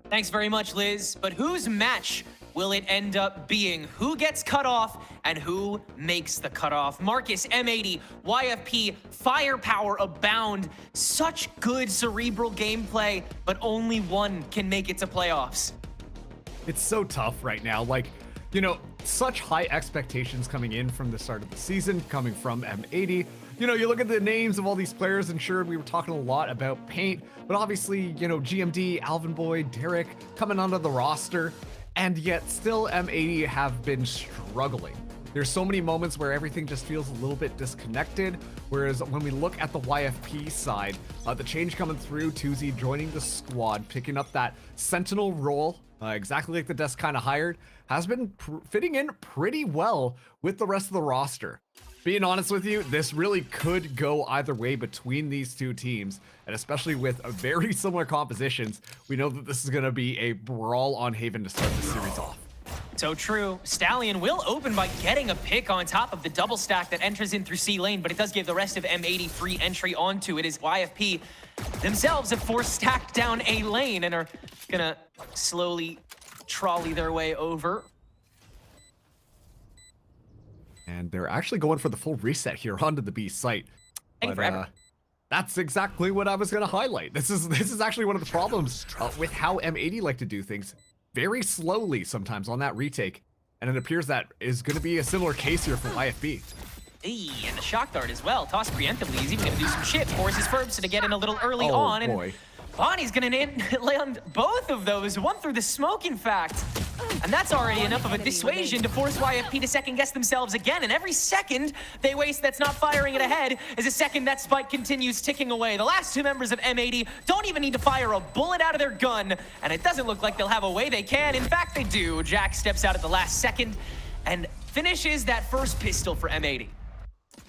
Thanks very much, Liz. But whose match will it end up being? Who gets cut off and who makes the cutoff? Marcus, M80, YFP, firepower abound. Such good cerebral gameplay, but only one can make it to playoffs. It's so tough right now. Like, you know, such high expectations coming in from the start of the season, coming from M80. You know, you look at the names of all these players, and sure, we were talking a lot about Paint, but obviously, you know, GMD, Alvin Boyd, Derek coming onto the roster, and yet still M80 have been struggling. There's so many moments where everything just feels a little bit disconnected, whereas when we look at the YFP side, the change coming through, Tuzi joining the squad, picking up that Sentinel role, exactly like the desk kind of hired, has been fitting in pretty well with the rest of the roster. Being honest with you, this really could go either way between these two teams, and especially with very similar compositions, we know that this is going to be a brawl on Haven to start the series off. So true. Stallion will open by getting a pick on top of the double stack that enters in through C lane, but it does give the rest of M80 free entry onto it, as YFP themselves have forced stacked down a lane and are gonna slowly trolley their way over. And they're actually going for the full reset here onto the B site. Taking forever. That's exactly what I was going to highlight. This is actually one of the problems with how M80 like to do things. Very slowly sometimes on that retake. And it appears that is going to be a similar case here for YFP. And the shock dart as well. Tossed preemptively. He's even going to do some shit. Forces Ferbs to get in a little early on. Boy. And Bonnie's going to land both of those. One through the smoke, in fact. And that's already enough of a dissuasion to force YFP to second guess themselves again. And every second they waste that's not firing it ahead is a second that spike continues ticking away. The last two members of M80 don't even need to fire a bullet out of their gun. And it doesn't look like they'll have a way they can. In fact, they do. Jack steps out at the last second and finishes that first pistol for M80.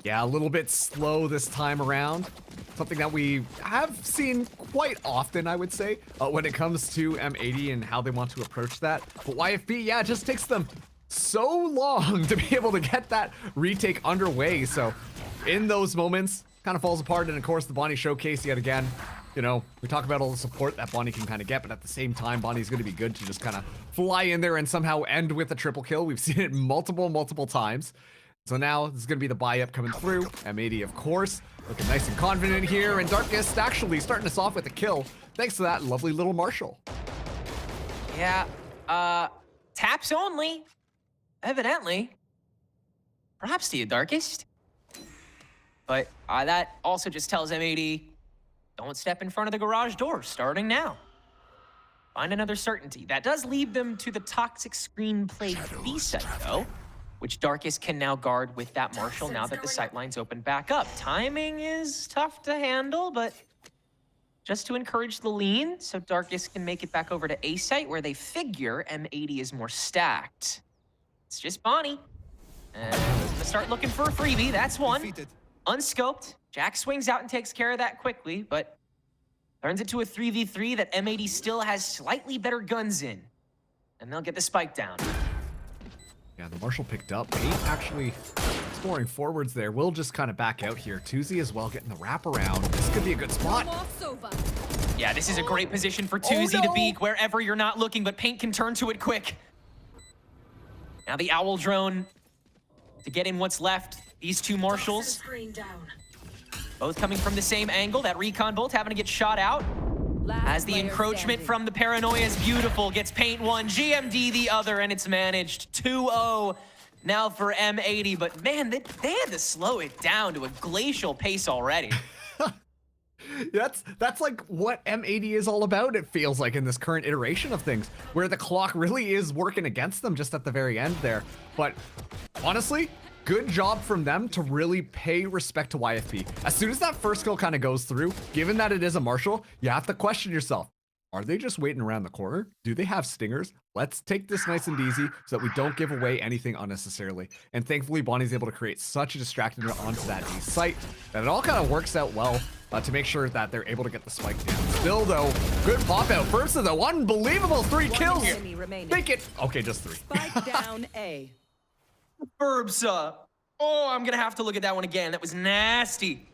Yeah, a little bit slow this time around. Something that we have seen quite often, I would say, when it comes to M80 and how they want to approach that. But YFP, yeah, it just takes them so long to be able to get that retake underway. So in those moments, kind of falls apart. And of course, the Bonnie showcase yet again. You know, we talk about all the support that Bonnie can kind of get, but at the same time, Bonnie's going to be good to just kind of fly in there and somehow end with a triple kill. We've seen it multiple times. So now this is going to be the buy-up coming through. M80, of course, looking nice and confident here. And Darkest actually starting us off with a kill, thanks to that lovely little Marshall. Yeah, taps only, evidently. Perhaps to you, Darkest. But that also just tells M80, don't step in front of the garage door, starting now. Find another certainty. That does lead them to the toxic screenplay B site, though, which Darkest can now guard with that Marshall now that the sightline's open back up. Timing is tough to handle, but just to encourage the lean, so Darkest can make it back over to A site where they figure M80 is more stacked. It's just Bonnie. And gonna start looking for a freebie, that's one. Unscoped, Jack swings out and takes care of that quickly, but turns it to a 3v3 that M80 still has slightly better guns in. And they'll get the spike down. Yeah, the Marshall picked up. Paint actually scoring forwards there. We'll just kind of back out here. Tuzi as well getting the wraparound. This could be a good spot. Yeah, this is a great position for Tuzi to be wherever you're not looking, but Paint can turn to it quick. Now the Owl drone to get in what's left. These two Marshalls, both coming from the same angle. That recon bolt having to get shot out. As the encroachment from the Paranoia is beautiful. Gets Paint one, GMD the other, and it's managed. 2-0 now for M80. But man, they had to slow it down to a glacial pace already. That's like what M80 is all about, it feels like, in this current iteration of things, where the clock really is working against them just at the very end there. But honestly, good job from them to really pay respect to YFP. As soon as that first kill kind of goes through, given that it is a Marshall, you have to question yourself. Are they just waiting around the corner? Do they have stingers? Let's take this nice and easy so that we don't give away anything unnecessarily. And thankfully, Bonnie's able to create such a distraction onto that D site that it all kind of works out well to make sure that they're able to get the spike down. Still, though, good pop out. First of the unbelievable 3 kills. Make it. Okay, just 3. Spike down A. Burbs. Oh, I'm going to have to look at that one again. That was nasty.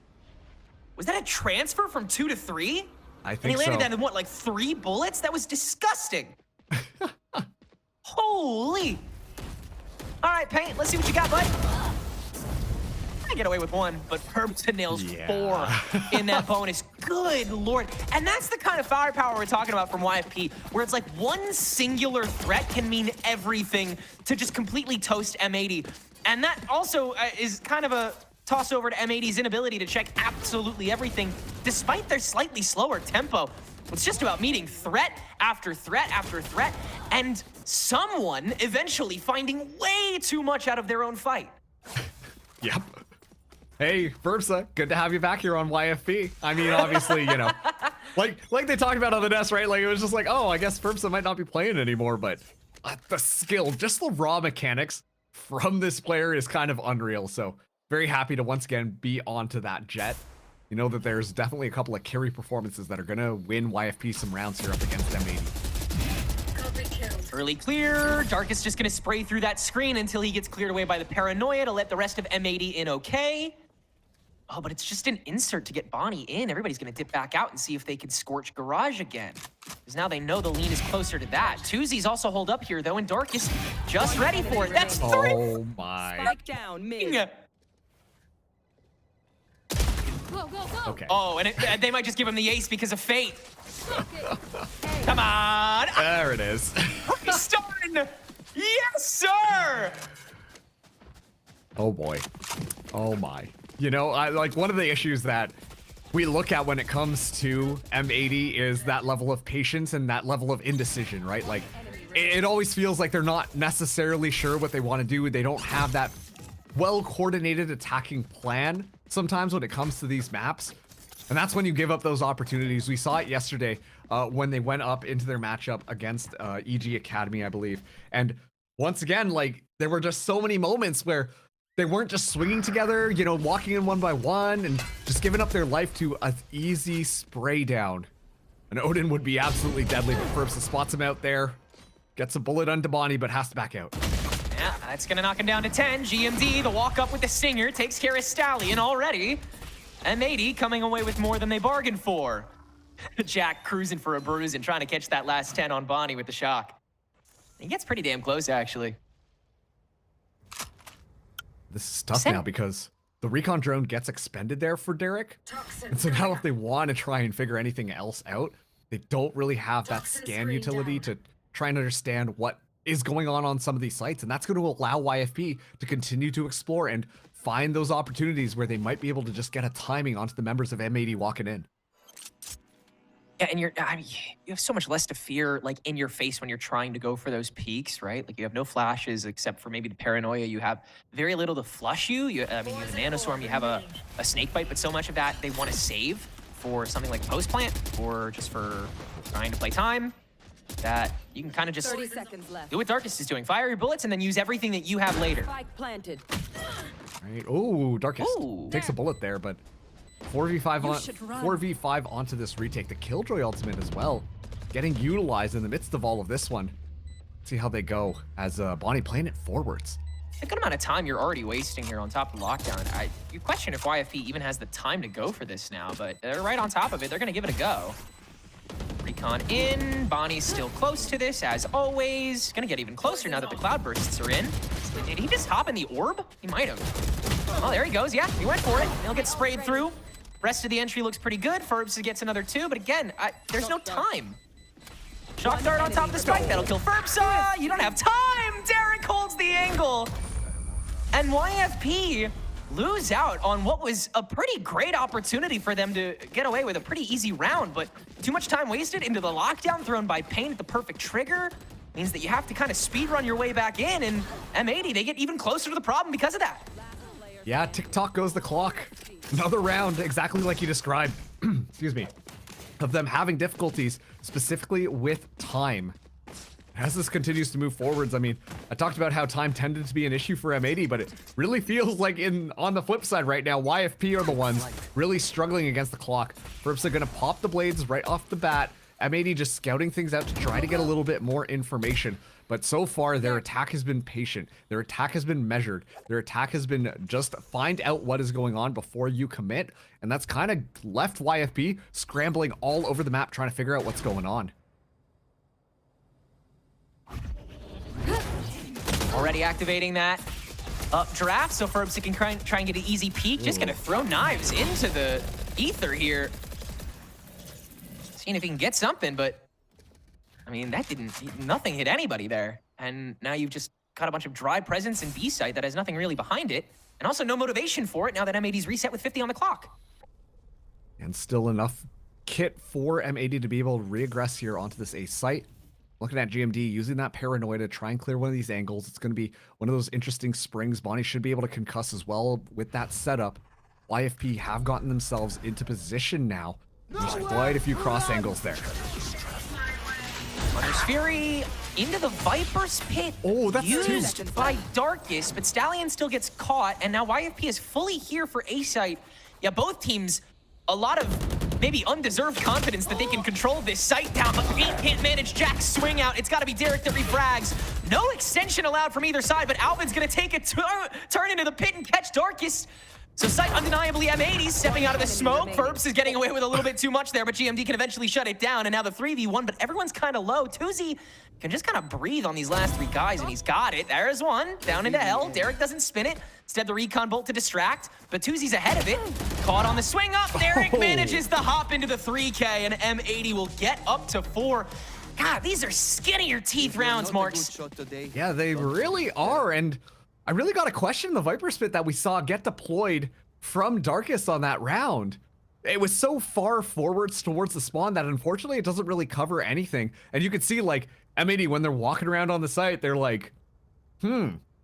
Was that a transfer from 2 to 3? I And he think landed so. that in what, like 3 bullets? That was disgusting. Holy. All right, Paint, let's see what you got, bud. I get away with 1, but Herbson nails 4 in that bonus. Good Lord. And that's the kind of firepower we're talking about from YFP, where it's like one singular threat can mean everything to just completely toast M80. And that also is kind of a toss over to M80's inability to check absolutely everything, despite their slightly slower tempo. It's just about meeting threat after threat after threat, and someone eventually finding way too much out of their own fight. Yep. Hey, Verbsa, good to have you back here on YFP. I mean, obviously, you know, like they talked about on the nest, right? Like, it was just like, oh, I guess Verbsa might not be playing anymore, but the skill, just the raw mechanics from this player is kind of unreal. So very happy to once again be onto that jet. You know that there's definitely a couple of carry performances that are going to win YFP some rounds here up against M80. Early clear. Darkus just going to spray through that screen until he gets cleared away by the paranoia to let the rest of M80 in okay. Oh, but it's just an insert to get Bonnie in. Everybody's going to dip back out and see if they can scorch Garage again. Because now they know the lean is closer to that. Tuzi's also hold up here, though, and Darkus just ready for it. That's 3. Oh, my. Spike down mid. Go, go, go. Okay. Oh, and they might just give him the ace because of fate. Come on. There it is. Starting. Yes, sir. Oh, boy. Oh, my. You know, like one of the issues that we look at when it comes to M80 is that level of patience and that level of indecision, right? Like, it always feels like they're not necessarily sure what they want to do. They don't have that well-coordinated attacking plan sometimes when it comes to these maps. And that's when you give up those opportunities. We saw it yesterday when they went up into their matchup against NRG Academy, I believe. And once again, like, there were just so many moments where they weren't just swinging together, you know, walking in one by one and just giving up their life to an easy spray down. And Odin would be absolutely deadly, but Furbsa spots him out there, gets a bullet onto Bonnie, but has to back out. Yeah, that's gonna knock him down to 10. GMD, the walk up with the Stinger, takes care of Stallion already. M80 coming away with more than they bargained for. Jack cruising for a bruise and trying to catch that last 10 on Bonnie with the shock. He gets pretty damn close, actually. This is tough now because the recon drone gets expended there for Derek. And so now if they want to try and figure anything else out, they don't really have that scan utility to try and understand what is going on some of these sites. And that's going to allow YFP to continue to explore and find those opportunities where they might be able to just get a timing onto the members of M80 walking in. Yeah, and you have so much less to fear, like, in your face when you're trying to go for those peaks, right? Like, you have no flashes except for maybe the paranoia. You have very little to flush you. I mean, you have a nanoswarm, you have a snake bite, but so much of that they want to save for something like post plant or just for trying to play time. That you can kind of just 30 seconds left. do what Darkus is doing. Fire your bullets and then use everything that you have later. Spike planted. Right? Oh, Darkus Ooh. takes a bullet there, but 4v5 You on should run. 4v5 onto this retake. The Killjoy ultimate as well, getting utilized in the midst of all of this one. See how they go as Bonnie playing it forwards. A good amount of time you're already wasting here on top of lockdown. You question if YFP even has the time to go for this now, but they're right on top of it. They're going to give it a go. Recon in. Bonnie's still close to this, as always. Gonna get even closer now that the cloud bursts are in. Did he just hop in the orb? He might have. Oh, there he goes. Yeah, he went for it. He'll get sprayed through. Rest of the entry looks pretty good. Furbs gets another 2, but again, there's no time. Shock dart on top of the spike. That'll kill Furbsa. You don't have time. Derek holds the angle. And YFP lose out on what was a pretty great opportunity for them to get away with a pretty easy round, but too much time wasted into the lockdown thrown by Pain at the perfect trigger means that you have to kind of speed run your way back in, and M80, they get even closer to the problem because of that. Yeah, tick-tock goes the clock. Another round, exactly like you described, excuse me, of them having difficulties specifically with time. As this continues to move forwards, I mean, I talked about how time tended to be an issue for M80, but it really feels like on the flip side right now, YFP are the ones really struggling against the clock. Furbsa gonna pop the blades right off the bat, M80 just scouting things out to try to get a little bit more information. But so far, their attack has been patient. Their attack has been measured. Their attack has been just find out what is going on before you commit. And that's kind of left YFP scrambling all over the map trying to figure out what's going on. Already activating that draft, so Ferbs can try and get an easy peek. Just gonna throw knives into the ether here. Seeing if he can get something, but I mean, that nothing hit anybody there. And now you've just got a bunch of dry presence in B site that has nothing really behind it. And also no motivation for it now that M80's reset with 50 on the clock. And still enough kit for M80 to be able to regress here onto this A site. Looking at GMD, using that paranoia to try and clear one of these angles. It's going to be one of those interesting springs. Bonnie should be able to concuss as well with that setup. YFP have gotten themselves into position now. There's quite a few cross angles there. Hunter's Fury into the Viper's pit. Oh, that's used by Darkest, but Stallion still gets caught, and now YFP is fully here for A site. Yeah, both teams, a lot of maybe undeserved confidence that they can control this site down, but Pete can't manage Jack's swing out. It's got to be Derek that refrags. No extension allowed from either side, but Alvin's going to take a turn into the pit and catch Darkest. So sight undeniably M80 stepping out of the smoke. Ferbs is getting away with a little bit too much there, but GMD can eventually shut it down. And now the 3v1, but everyone's kind of low. Tuzi can just kind of breathe on these last three guys, and he's got it. There's one, down into hell. Derek doesn't spin it. Instead, the recon bolt to distract, but Tuzi's ahead of it. Caught on the swing up. Derek manages to hop into the 3K, and M80 will get up to 4. God, these are skinnier teeth rounds, Marks. Yeah, they really are, and I really got to question the Viper Spit that we saw get deployed from Darkest on that round. It was so far forwards towards the spawn that unfortunately it doesn't really cover anything. And you can see like M80 when they're walking around on the site, they're like,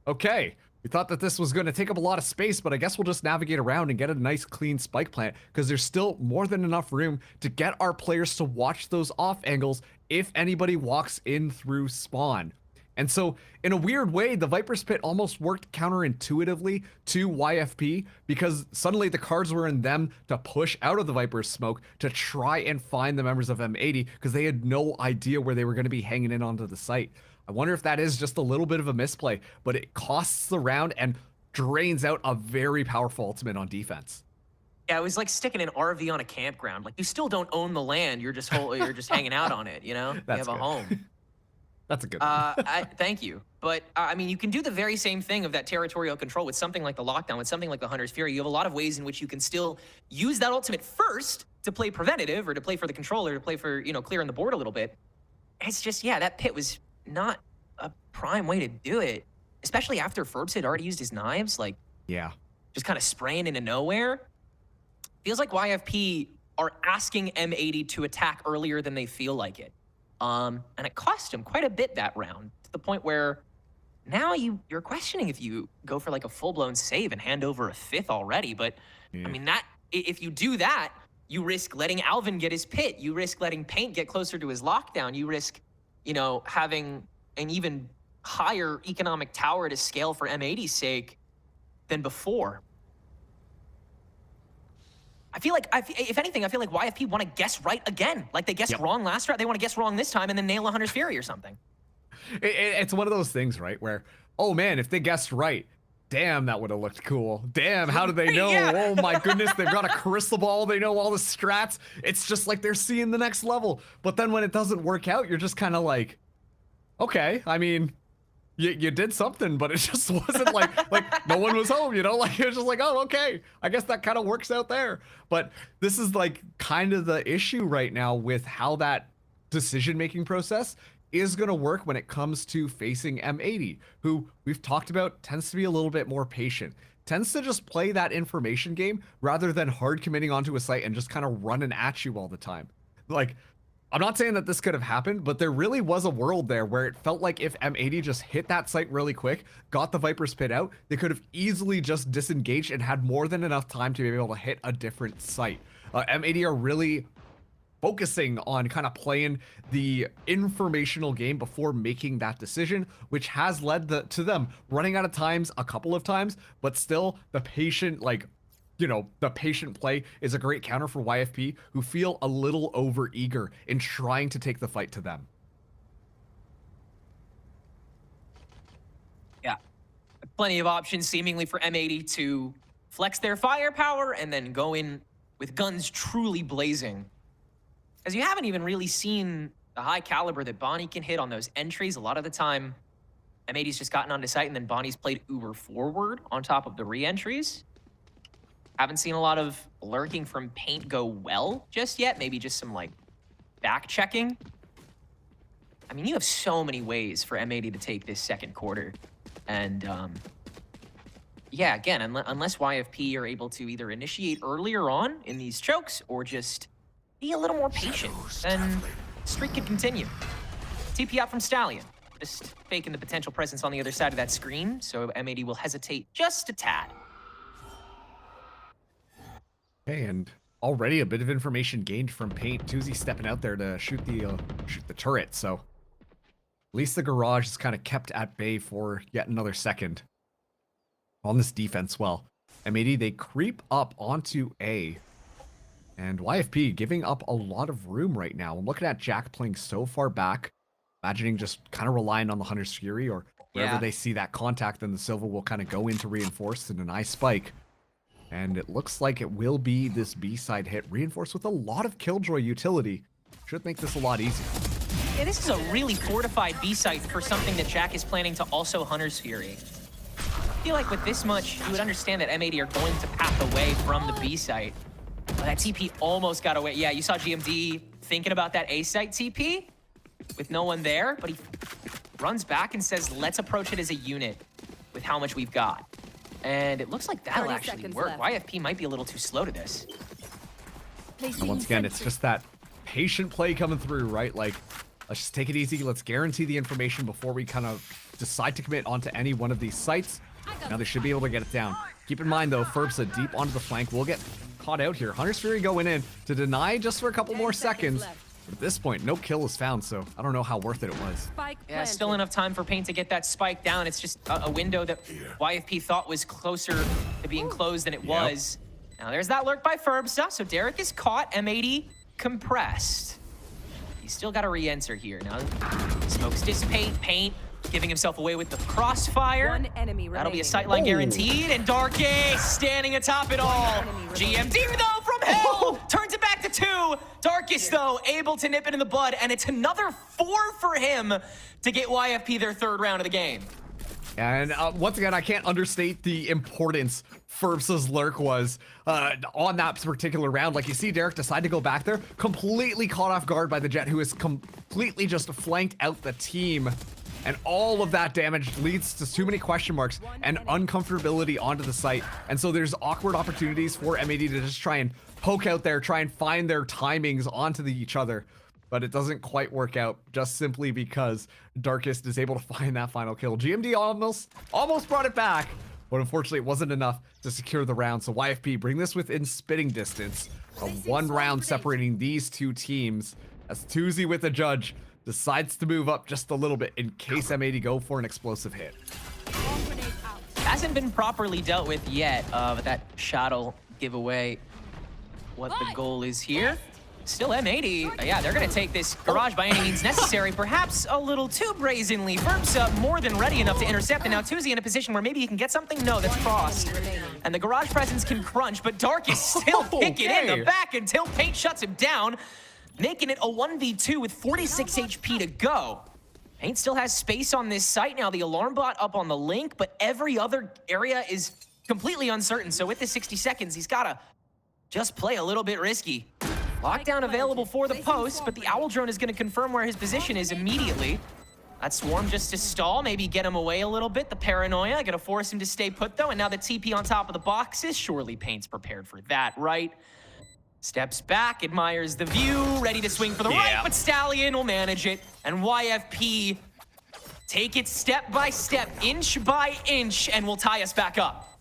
okay. We thought that this was going to take up a lot of space, but I guess we'll just navigate around and get a nice clean spike plant because there's still more than enough room to get our players to watch those off angles if anybody walks in through spawn. And so, in a weird way, the Viper's Pit almost worked counterintuitively to YFP because suddenly the cards were in them to push out of the Viper's smoke to try and find the members of M80 because they had no idea where they were going to be hanging in onto the site. I wonder if that is just a little bit of a misplay, but it costs the round and drains out a very powerful ultimate on defense. Yeah, it was like sticking an RV on a campground. Like, you still don't own the land, you're just hanging out on it, you know? That's you have good. a home. That's a good one. Thank you. But, I mean, you can do the very same thing of that territorial control with something like the Lockdown, with something like the Hunter's Fury. You have a lot of ways in which you can still use that ultimate first to play preventative or to play for the controller, to play for, you know, clearing the board a little bit. It's just, yeah, that pit was not a prime way to do it, especially after Ferbs had already used his knives, like, yeah, just kind of spraying into nowhere. Feels like YFP are asking M80 to attack earlier than they feel like it. And it cost him quite a bit that round, to the point where now you're questioning if you go for like a full-blown save and hand over a 5th already. But yeah. I mean, that if you do that, you risk letting Alvin get his pit. You risk letting Paint get closer to his lockdown. You risk, you know, having an even higher economic tower to scale for M80's sake than before. I feel like, if anything, I feel like YFP want to guess right again. Like they guessed wrong last round, they want to guess wrong this time and then nail a Hunter's Fury or something. It's one of those things, right, where, oh man, if they guessed right, damn, that would have looked cool. Damn, how did they know? Yeah. Oh my goodness, they've got a crystal ball, they know all the strats. It's just like they're seeing the next level. But then when it doesn't work out, you're just kind of like, okay, I mean, you did something, but it just wasn't like no one was home, you know? Like it was just like, oh, okay, I guess that kind of works out there. But this is like kind of the issue right now with how that decision-making process is going to work when it comes to facing M80, who we've talked about tends to be a little bit more patient, tends to just play that information game rather than hard committing onto a site and just kind of running at you all the time. Like, I'm not saying that this could have happened, but there really was a world there where it felt like if M80 just hit that site really quick, got the Viper's Pit out, they could have easily just disengaged and had more than enough time to be able to hit a different site. M80 are really focusing on kind of playing the informational game before making that decision, which has led to them running out of times a couple of times, but still the patient, like, you know, the patient play is a great counter for YFP, who feel a little over eager in trying to take the fight to them. Yeah. Plenty of options seemingly for M80 to flex their firepower and then go in with guns truly blazing. Because you haven't even really seen the high caliber that Bonnie can hit on those entries. A lot of the time, M80's just gotten onto site and then Bonnie's played uber forward on top of the re-entries. Haven't seen a lot of lurking from Paint go well just yet. Maybe just some, like, back-checking. I mean, you have so many ways for M80 to take this second quarter. And, yeah, again, unless YFP are able to either initiate earlier on in these chokes or just be a little more patient, then the streak could continue. TP out from Stallion. Just faking the potential presence on the other side of that screen, so M80 will hesitate just a tad. Okay, and already a bit of information gained from Paint. Tuzi stepping out there to shoot the turret, so at least the garage is kind of kept at bay for yet another second on this defense. Well, M80, they creep up onto A, and YFP giving up a lot of room right now. I'm looking at Jack playing so far back, imagining just kind of relying on the Hunter's Fury, or wherever they see that contact, then the Silva will kind of go into reinforce to deny spike. And it looks like it will be this B-side hit, reinforced with a lot of Killjoy utility. Should make this a lot easier. Yeah, this is a really fortified B-site for something that Jack is planning to also Hunter's Fury. I feel like with this much, you would understand that M80 are going to path away from the B-site. But that TP almost got away. Yeah, you saw GMD thinking about that A-site TP with no one there, but he runs back and says, let's approach it as a unit with how much we've got. And it looks like that'll actually work. YFP might be a little too slow to this. And once again, it's just that patient play coming through, right? Like, let's just take it easy. Let's guarantee the information before we kind of decide to commit onto any one of these sites. Now they should be able to get it down. Keep in mind, though, Ferbsa deep onto the flank will get caught out here. Hunter's Fury going in to deny just for a couple more seconds. But at this point, no kill is found, so I don't know how worth it was. Yeah, still enough time for Paint to get that spike down. It's just a window that YFP thought was closer to being closed than it was. Now there's that lurk by Ferbsa, so Derek is caught. M80 compressed. He's still got to re-enter here. Now smokes dissipate, Paint giving himself away with the crossfire. One enemy remaining. That'll be a sightline guaranteed, and Darkest standing atop it all. GMD though from hell turns it back to 2. Darkest though able to nip it in the bud, and it's another 4 for him to get YFP their 3rd round of the game. And once again, I can't understate the importance Ferbsa's lurk was on that particular round. Like, you see Derek decide to go back there, completely caught off guard by the Jet, who has completely just flanked out the team. And all of that damage leads to too many question marks and uncomfortability onto the site. And so there's awkward opportunities for M80 to just try and poke out there, try and find their timings onto each other. But it doesn't quite work out, just simply because Darkest is able to find that final kill. GMD almost brought it back, but unfortunately it wasn't enough to secure the round. So YFP bring this within spitting distance of 1 round separating these 2 teams, as Tuzi with the judge decides to move up just a little bit in case M80 go for an explosive hit. Hasn't been properly dealt with yet, but that shot'll give away what the goal is here. Still M80, yeah, they're gonna take this garage by any means necessary, perhaps a little too brazenly. Ferbsa more than ready enough to intercept, and now Tuzi in a position where maybe he can get something. No, that's crossed. And the garage presence can crunch, but Dark is still kicking in the back until Paint shuts him down, making it a 1v2 with 46 HP to go. Paint still has space on this site now. The alarm bot up on the link, but every other area is completely uncertain. So with the 60 seconds, he's gotta just play a little bit risky. Lockdown available for the post, but the Owl Drone is gonna confirm where his position is immediately. That Swarm just to stall, maybe get him away a little bit. The paranoia, gonna force him to stay put though, and now the TP on top of the boxes. Surely Paint's prepared for that, right? Steps back, admires the view, ready to swing for the right, but Stallion will manage it. And YFP take it step by step, inch by inch, and will tie us back up.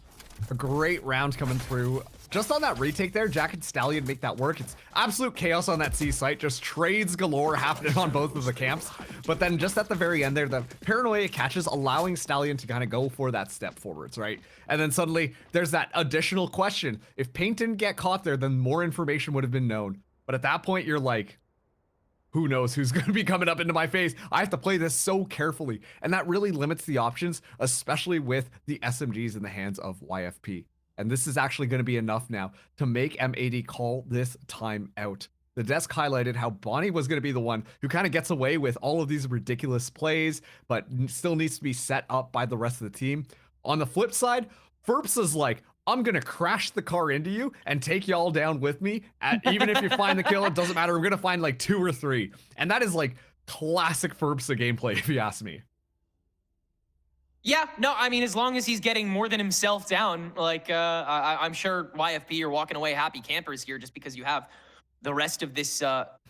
A great round coming through. just on that retake there, Jack and Stallion make that work. It's absolute chaos on that C site, just trades galore happening on both of the camps. But then just at the very end there, the paranoia catches, allowing Stallion to kind of go for that step forwards, right? And then suddenly there's that additional question. If Paint didn't get caught there, then more information would have been known. But at that point, you're like, who knows who's going to be coming up into my face? I have to play this so carefully. And that really limits the options, especially with the SMGs in the hands of YFP. And this is actually going to be enough now to make M80 call this time out. The desk highlighted how Bonnie was going to be the one who kind of gets away with all of these ridiculous plays, but still needs to be set up by the rest of the team. On the flip side, Ferps is like, I'm going to crash the car into you and take y'all down with me. Even if you find the kill, it doesn't matter. We're going to find like 2 or 3. And that is like classic Ferpsa gameplay, if you ask me. Yeah, no, I mean, as long as he's getting more than himself down, like, I'm sure YFP are walking away happy campers here just because you have the rest of this,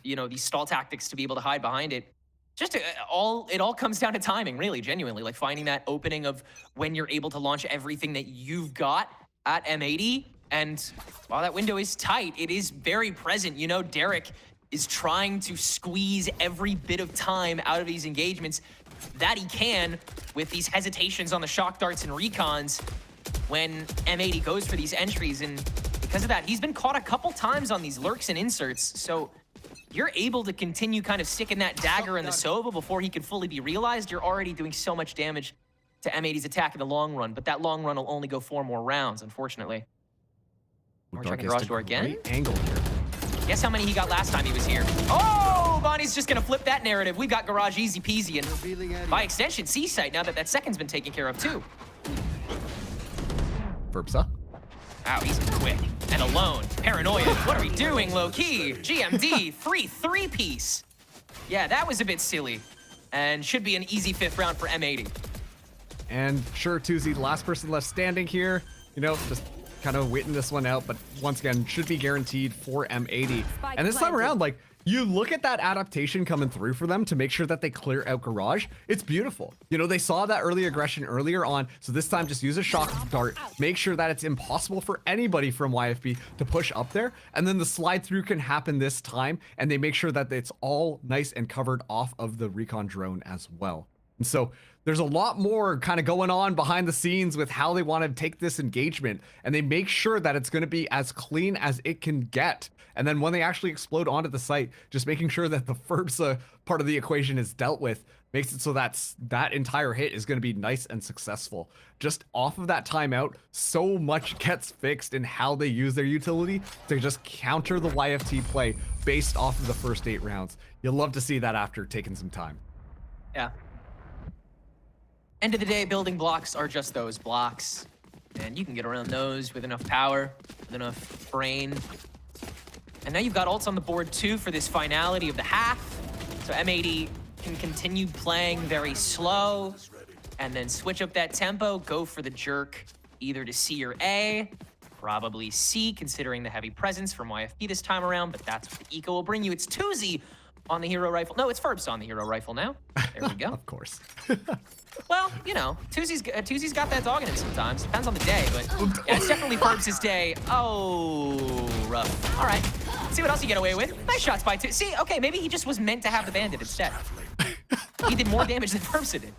you know, these stall tactics to be able to hide behind it. Just it all comes down to timing, really, genuinely. Like finding that opening of when you're able to launch everything that you've got at M80. And while that window is tight, it is very present. You know, Derek is trying to squeeze every bit of time out of these engagements that he can with these hesitations on the shock darts and recons when M80 goes for these entries. And because of that, he's been caught a couple times on these lurks and inserts. So you're able to continue kind of sticking that dagger in the Sova before he can fully be realized. You're already doing so much damage to M80's attack in the long run, but that long run will only go 4 more rounds, unfortunately. We're checking garage door again. Angle here. Guess how many he got last time he was here? Oh, Bonnie's just gonna flip that narrative. We got garage easy peasy, and by extension, C-site, now that that second's been taken care of too. Ferpsa. Wow, he's quick and alone. Paranoia. What are we doing, low-key? GMD, 3-3 piece. Yeah, that was a bit silly, and should be an easy 5th round for M80. And sure, Tuzi, the last person left standing here, you know, just kind of waiting this one out, but once again, should be guaranteed for M80. And this time around, like, you look at that adaptation coming through for them to make sure that they clear out garage. It's beautiful. You know, they saw that early aggression earlier on, so this time just use a shock dart, make sure that it's impossible for anybody from YFP to push up there, and then the slide through can happen this time, and they make sure that it's all nice and covered off of the recon drone as well. And so there's a lot more kind of going on behind the scenes with how they want to take this engagement, and they make sure that it's going to be as clean as it can get. And then when they actually explode onto the site, just making sure that the Ferpsa part of the equation is dealt with makes it so that entire hit is going to be nice and successful. Just off of that timeout, so much gets fixed in how they use their utility to just counter the YFT play based off of the first 8 rounds. You'll love to see that after taking some time. Yeah. End of the day, building blocks are just those blocks. And you can get around those with enough power, with enough brain. And now you've got ults on the board too for this finality of the half. So M80 can continue playing very slow and then switch up that tempo, go for the jerk either to C or A. Probably C, considering the heavy presence from YFP this time around, but that's what the eco will bring you. It's Tuzi on the hero rifle. No, it's Ferps on the hero rifle now. There we go. Of course. Well, you know, Tuzi's got that dog in him sometimes. Depends on the day, but yeah, it's definitely Ferps' day. Oh, rough. All right, let's see what else you get away with. Nice shots by Tuzi. See, okay, maybe he just was meant to have the bandit instead. He did more damage than Ferps did.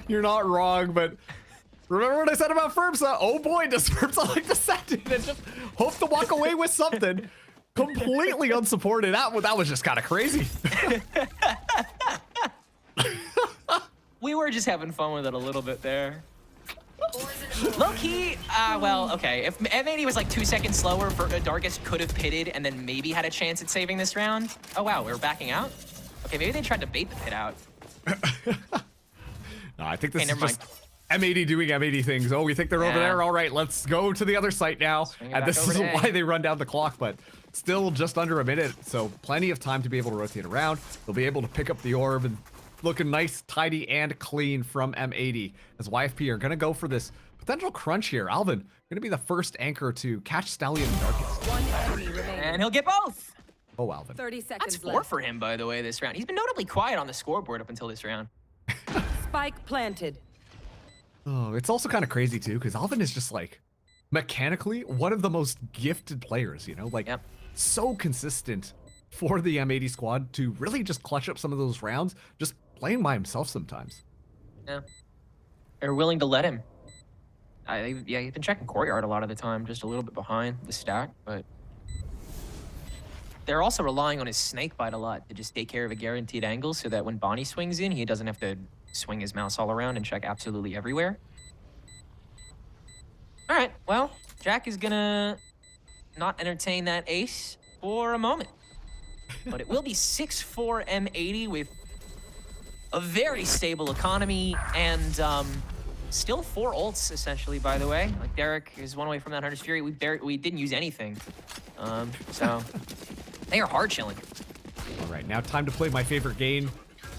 You're not wrong, but remember what I said about Ferpsa? Oh boy, does Ferpsa like to set it and just hope to walk away with something completely unsupported. That was just kind of crazy. We were just having fun with it a little bit there. Low-key, well, okay. If M80 was like 2 seconds slower, Darkest could have pitted and then maybe had a chance at saving this round. Oh wow, we were backing out? Okay, maybe they tried to bait the pit out. No, I think this is just M80 doing M80 things. Oh, we think they're over there. All right, let's go to the other site now. And this is why they run down the clock, but still just under a minute. So plenty of time to be able to rotate around. They'll be able to pick up the orb and looking nice, tidy, and clean from M80 as YFP are going to go for this potential crunch here. Alvin, going to be the first anchor to catch Stallion and Darkest. And he'll get both. Oh, Alvin. 30 seconds That's 4 for him, by the way, this round. He's been notably quiet on the scoreboard up until this round. Spike planted. Oh, it's also kind of crazy, too, because Alvin is just like mechanically one of the most gifted players, you know, like Yep. so consistent for the M80 squad to really just clutch up some of those rounds, just playing by himself sometimes. Yeah. They're willing to let him. Yeah, he's been checking courtyard a lot of the time, just a little bit behind the stack, but they're also relying on his snake bite a lot to just take care of a guaranteed angle so that when Bonnie swings in, he doesn't have to swing his mouse all around and check absolutely everywhere. All right, well, Jack is gonna not entertain that ace for a moment. But it will be 6-4 M80 with a very stable economy and still 4 ults, essentially, by the way. Like, Derek is one away from that Hunter's Fury. We didn't use anything. So they are hard chilling. All right, now time to play my favorite game.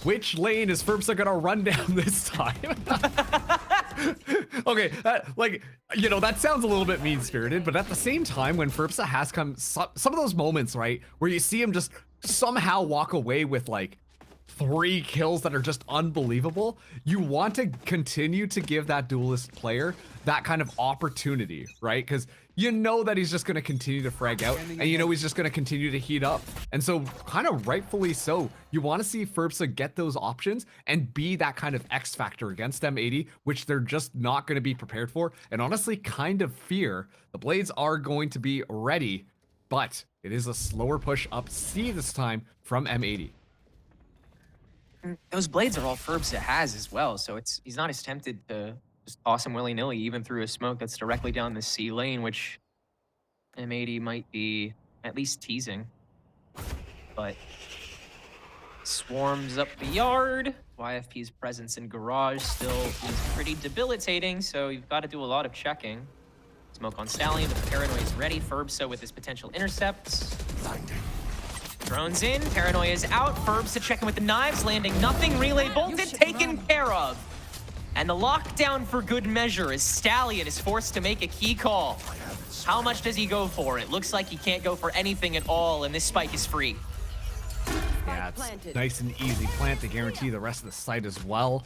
Which lane is Ferbsa gonna run down this time? Okay, like, you know, that sounds a little bit mean-spirited, but at the same time, when Ferbsa has come, some of those moments, right, where you see him just somehow walk away with, like, 3 kills that are just unbelievable, you want to continue to give that duelist player that kind of opportunity, right? Because you know that he's just going to continue to frag out, and you know he's just going to continue to heat up. And so, kind of rightfully so, you want to see Ferbsa get those options and be that kind of X factor against M80, which they're just not going to be prepared for, and honestly kind of fear. The Blades are going to be ready, but it is a slower push up C this time from M80. Those blades are all Ferbsa has as well, so he's not as tempted to just toss him willy-nilly, even through a smoke that's directly down the C lane, which M80 might be at least teasing. But swarms up the yard. YFP's presence in garage still is pretty debilitating, so you've got to do a lot of checking. Smoke on Stallion, but the Paranoia is ready. Ferbsa with his potential intercepts. Drones in, Paranoia is out. Ferbsa checking with the knives, landing nothing. Relay bolted, taken care of. And the lockdown for good measure as Stallion is forced to make a key call. How much does he go for? It looks like he can't go for anything at all, and this spike is free. Yeah, it's nice and easy plant to guarantee the rest of the site as well.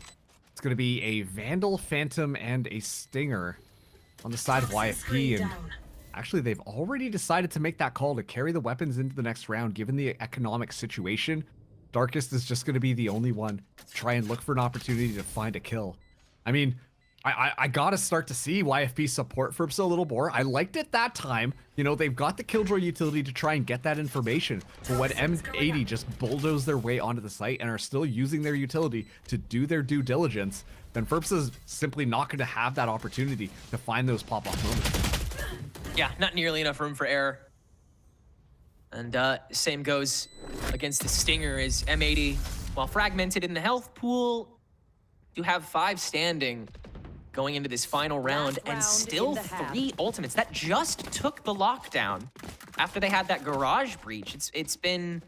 It's going to be a Vandal, Phantom, and a Stinger on the side of YFP, and actually they've already decided to make that call to carry the weapons into the next round, given the economic situation. Darkest is just going to be the only one to try and look for an opportunity to find a kill. I mean, I gotta start to see YFP support Ferbsa a little more. I liked it that time. You know, they've got the Killjoy utility to try and get that information. But when M80 just bulldoze their way onto the site and are still using their utility to do their due diligence, then Ferbsa's simply not going to have that opportunity to find those pop-off moments. Yeah, not nearly enough room for error. And same goes against the Stinger as M80, while fragmented in the health pool, do have 5 standing going into this final round, and still 3 ultimates. That just took the lockdown after they had that garage breach. It's been,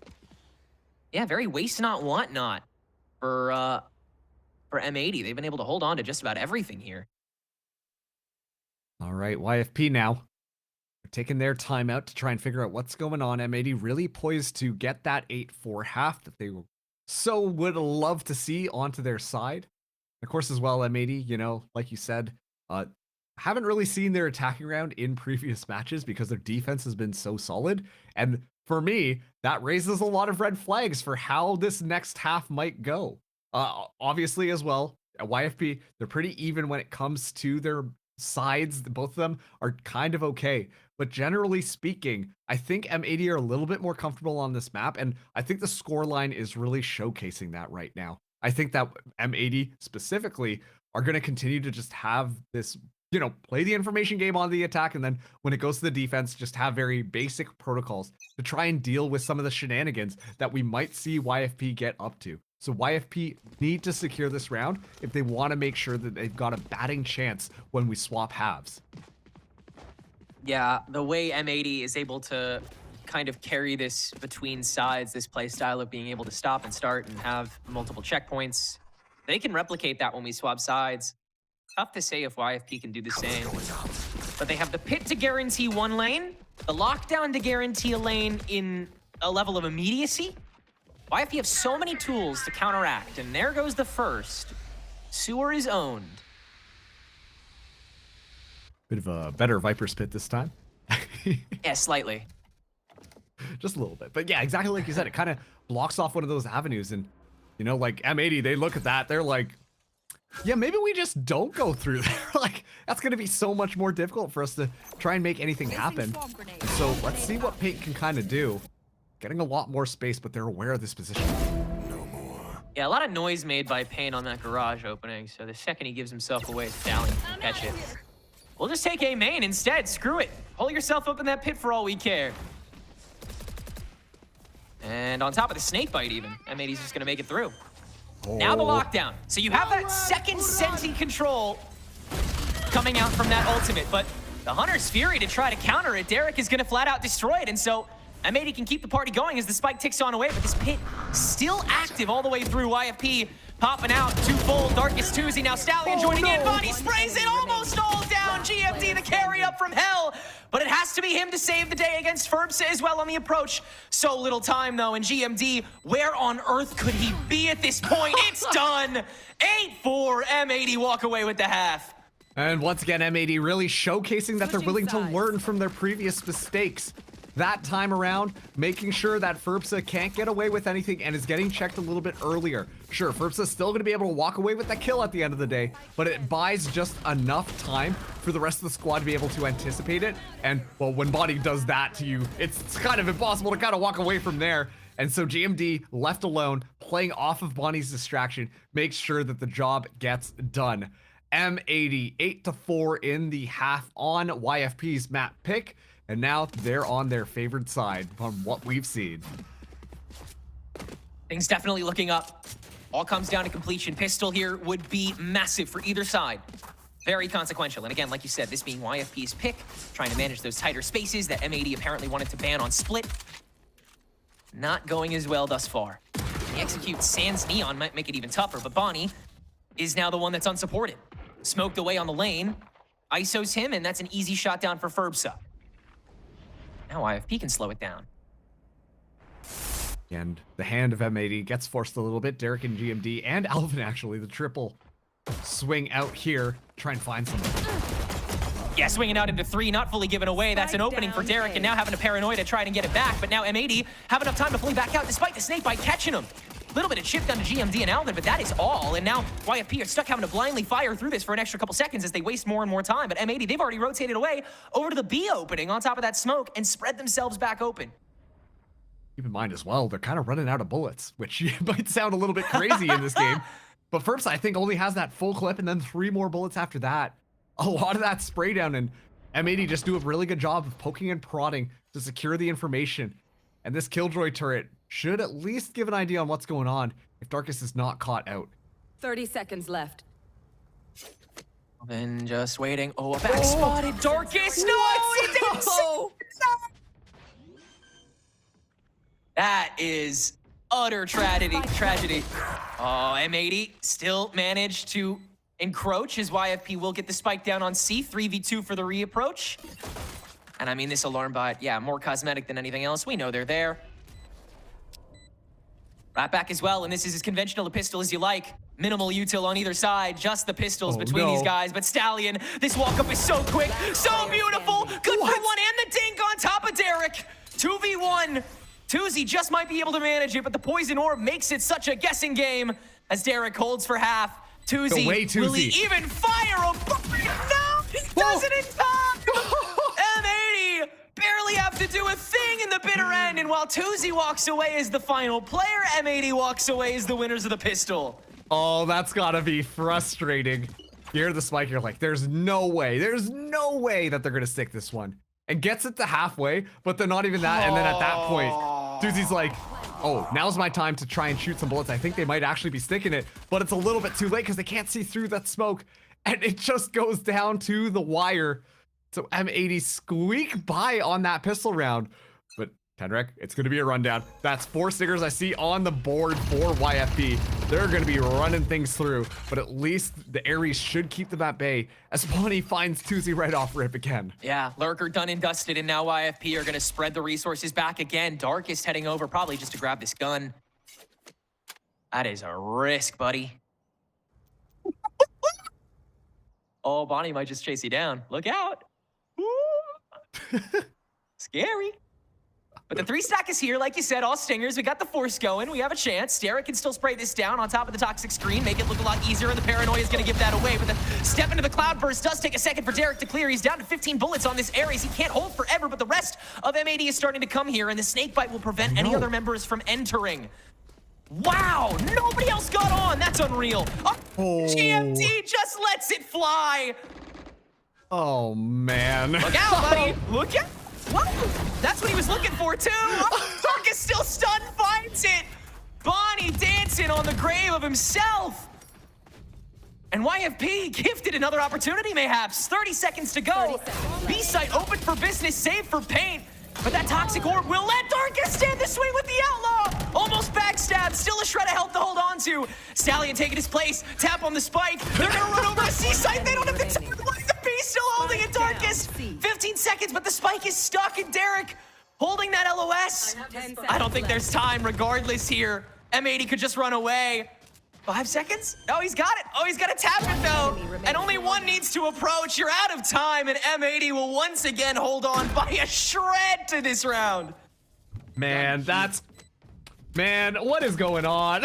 yeah, very waste not, want not for M80. They've been able to hold on to just about everything here. All right, YFP now. They're taking their time out to try and figure out what's going on. M80 really poised to get that 8-4 half that they so would love to see onto their side. Of course, as well, M80, you know, like you said, haven't really seen their attacking round in previous matches because their defense has been so solid. And for me, that raises a lot of red flags for how this next half might go. Obviously, as well, at YFP, they're pretty even when it comes to their sides. Both of them are kind of okay. But generally speaking, I think M80 are a little bit more comfortable on this map. And I think the scoreline is really showcasing that right now. I think that M80 specifically are going to continue to just have this, you know, play the information game on the attack, and then when it goes to the defense, just have very basic protocols to try and deal with some of the shenanigans that we might see YFP get up to. So YFP need to secure this round if they want to make sure that they've got a batting chance when we swap halves. Yeah, the way M80 is able to kind of carry this between sides, this play style of being able to stop and start and have multiple checkpoints, they can replicate that when we swap sides. Tough to say if YFP can do the same. But they have the pit to guarantee 1 lane, the lockdown to guarantee a lane in a level of immediacy. YFP have so many tools to counteract, and there goes the first. Sewer is owned. Bit of a better Viper's Pit this time. Yeah, slightly. Just a little bit. But yeah, exactly like you said, it kind of blocks off one of those avenues. And, you know, like M80, they look at that, they're like, yeah, maybe we just don't go through there. Like, that's going to be so much more difficult for us to try and make anything happen. So let's see what Paint can kind of do. Getting a lot more space, but they're aware of this position. Yeah, a lot of noise made by Paint on that garage opening. So the second he gives himself away, Stallion can catch it. We'll just take A main instead. Screw it. Pull yourself up in that pit for all we care. And on top of the snake bite even, M80's just gonna make it through. Oh. Now the lockdown. So you have that second Senti control coming out from that ultimate, but the Hunter's Fury to try to counter it, Derek is gonna flat out destroy it, and so M80 can keep the party going as the spike ticks on away, but this pit still active all the way through. YFP popping out, twofold, Darkest Tuesday, now Stallion joining in, Body sprays it almost all down, GFD the carry up from hell, but it has to be him to save the day against Ferbsa as well on the approach. So little time though, and GMD, where on earth could he be at this point? It's done! 8-4, M80 walk away with the half. And once again, M80 really showcasing that they're willing to learn from their previous mistakes. That time around, making sure that Ferbsa can't get away with anything and is getting checked a little bit earlier. Sure, Ferbsa's still going to be able to walk away with that kill at the end of the day, but it buys just enough time for the rest of the squad to be able to anticipate it. And, well, when Body does that to you, it's kind of impossible to kind of walk away from there. And so GMD, left alone, playing off of Bonnie's distraction, makes sure that the job gets done. M80, 8-4 in the half on YFP's map pick. And now they're on their favored side from what we've seen. Things definitely looking up. All comes down to completion. Pistol here would be massive for either side. Very consequential. And again, like you said, this being YFP's pick, trying to manage those tighter spaces that M80 apparently wanted to ban on split. Not going as well thus far. He executes Sans Neon, might make it even tougher, but Bonnie is now the one that's unsupported. Smoked away on the lane, ISOs him, and that's an easy shot down for Ferbsa. Now YFP can slow it down. And the hand of M80 gets forced a little bit. Derek and GMD and Alvin, actually, the triple swing out here, try and find somebody. Yeah, swinging out into 3, not fully given away. That's an opening for Derek, and now having a paranoia to try and get it back. But now M80 have enough time to fully back out despite the snake bite catching him. A little bit of chip down to GMD and Alvin, but that is all. And now YFP are stuck having to blindly fire through this for an extra couple seconds as they waste more and more time. But M80, they've already rotated away over to the B opening on top of that smoke and spread themselves back open. Keep in mind as well, they're kind of running out of bullets, which might sound a little bit crazy in this game. But Ferbsa, I think, only has that full clip and then 3 more bullets after that. A lot of that spray down, and M80 just do a really good job of poking and prodding to secure the information. And this Killjoy turret should at least give an idea on what's going on if Darkest is not caught out. 30 seconds left. Then just waiting. Oh, a back spotted Darkest. No, he didn't see it. That is utter tragedy. Oh, M80 still managed to encroach as YFP will get the spike down on C. 3v2 for the reapproach. And I mean, this alarm bot, yeah, more cosmetic than anything else. We know they're there. Right back as well, and this is as conventional a pistol as you like. Minimal util on either side, just the pistols between these guys. But Stallion, this walk-up is so quick, so beautiful. Good for one, and the dink on top of Derek. 2v1. Tuzi just might be able to manage it, but the poison orb makes it such a guessing game as Derek holds for half. Tuzi, will he even fire a bullet? No, he does it in time. M80 barely have to do a thing in the bitter end, and while Tuzi walks away as the final player, M80 walks away as the winners of the pistol. Oh, that's gotta be frustrating. You hear the spike, you're like, there's no way that they're gonna stick this one. And gets it to halfway, but then not even that, and then at that point, Tuzi's like, oh, now's my time to try and shoot some bullets. I think they might actually be sticking it, but it's a little bit too late because they can't see through that smoke, and it just goes down to the wire. So M80 squeak by on that pistol round, but Tenrek, it's going to be a rundown. That's 4 stickers I see on the board for YFP. They're going to be running things through, but at least the Ares should keep them at bay as Bonnie finds Tuzi right off rip again. Yeah, Lurker done and dusted, and now YFP are going to spread the resources back again. Darkest heading over probably just to grab this gun. That is a risk, buddy. Oh, Bonnie might just chase you down. Look out. Ooh. Scary. But the 3-stack is here, like you said, all stingers. We got the force going. We have a chance. Derek can still spray this down on top of the toxic screen, make it look a lot easier, and the paranoia is going to give that away. But the step into the cloud burst does take a second for Derek to clear. He's down to 15 bullets on this Ares. He can't hold forever, but the rest of M80 is starting to come here, and the snake bite will prevent any other members from entering. Wow, nobody else got on. That's unreal. Oh, GMT just lets it fly. Oh, man. Look out, buddy. Look out. Whoa, that's what he was looking for, too. Oh, Dark is still stunned, finds it. Bonnie dancing on the grave of himself. And YFP gifted another opportunity, mayhaps. 30 seconds to go. B-site open for business, save for paint. But that toxic orb will let Darkest stand the swing with the outlaw. Almost backstab, still a shred of health to hold on to. Stallion taking his place, tap on the spike. They're gonna run over to C-site. They don't have the time. The B still holding it, Darkest. 15 seconds, but the spike is stuck, and Derek holding that LOS. I don't think there's time regardless here. M80 could just run away. 5 seconds? Oh, he's got it. Oh, he's got to tap it, though. And only one needs to approach. You're out of time, and M80 will once again hold on by a shred to this round. Man, man, what is going on?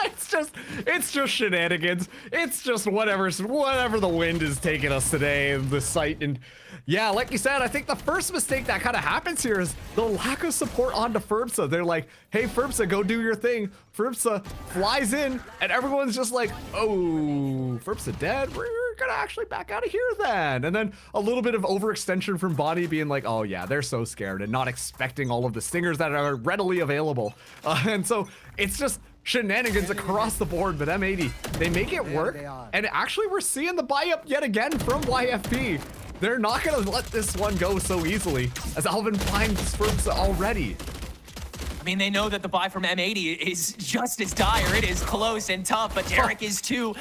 it's just shenanigans. It's just whatever the wind is taking us today, the site. And yeah, like you said, I think the first mistake that kind of happens here is the lack of support onto Ferbsa. They're like, hey, Ferbsa, go do your thing. Ferbsa flies in, and everyone's just like, oh, Ferbsa dead? We're gonna actually back out of here then. And then a little bit of overextension from Bonnie being like, oh yeah, they're so scared and not expecting all of the stingers that are readily available. And so it's just shenanigans across the board, but M80, they make it work. And actually we're seeing the buy up yet again from YFP. They're not gonna let this one go so easily, as Alvin finds Ferbsa already. I mean, they know that the buy from M80 is just as dire. It is close and tough, but Derek is too.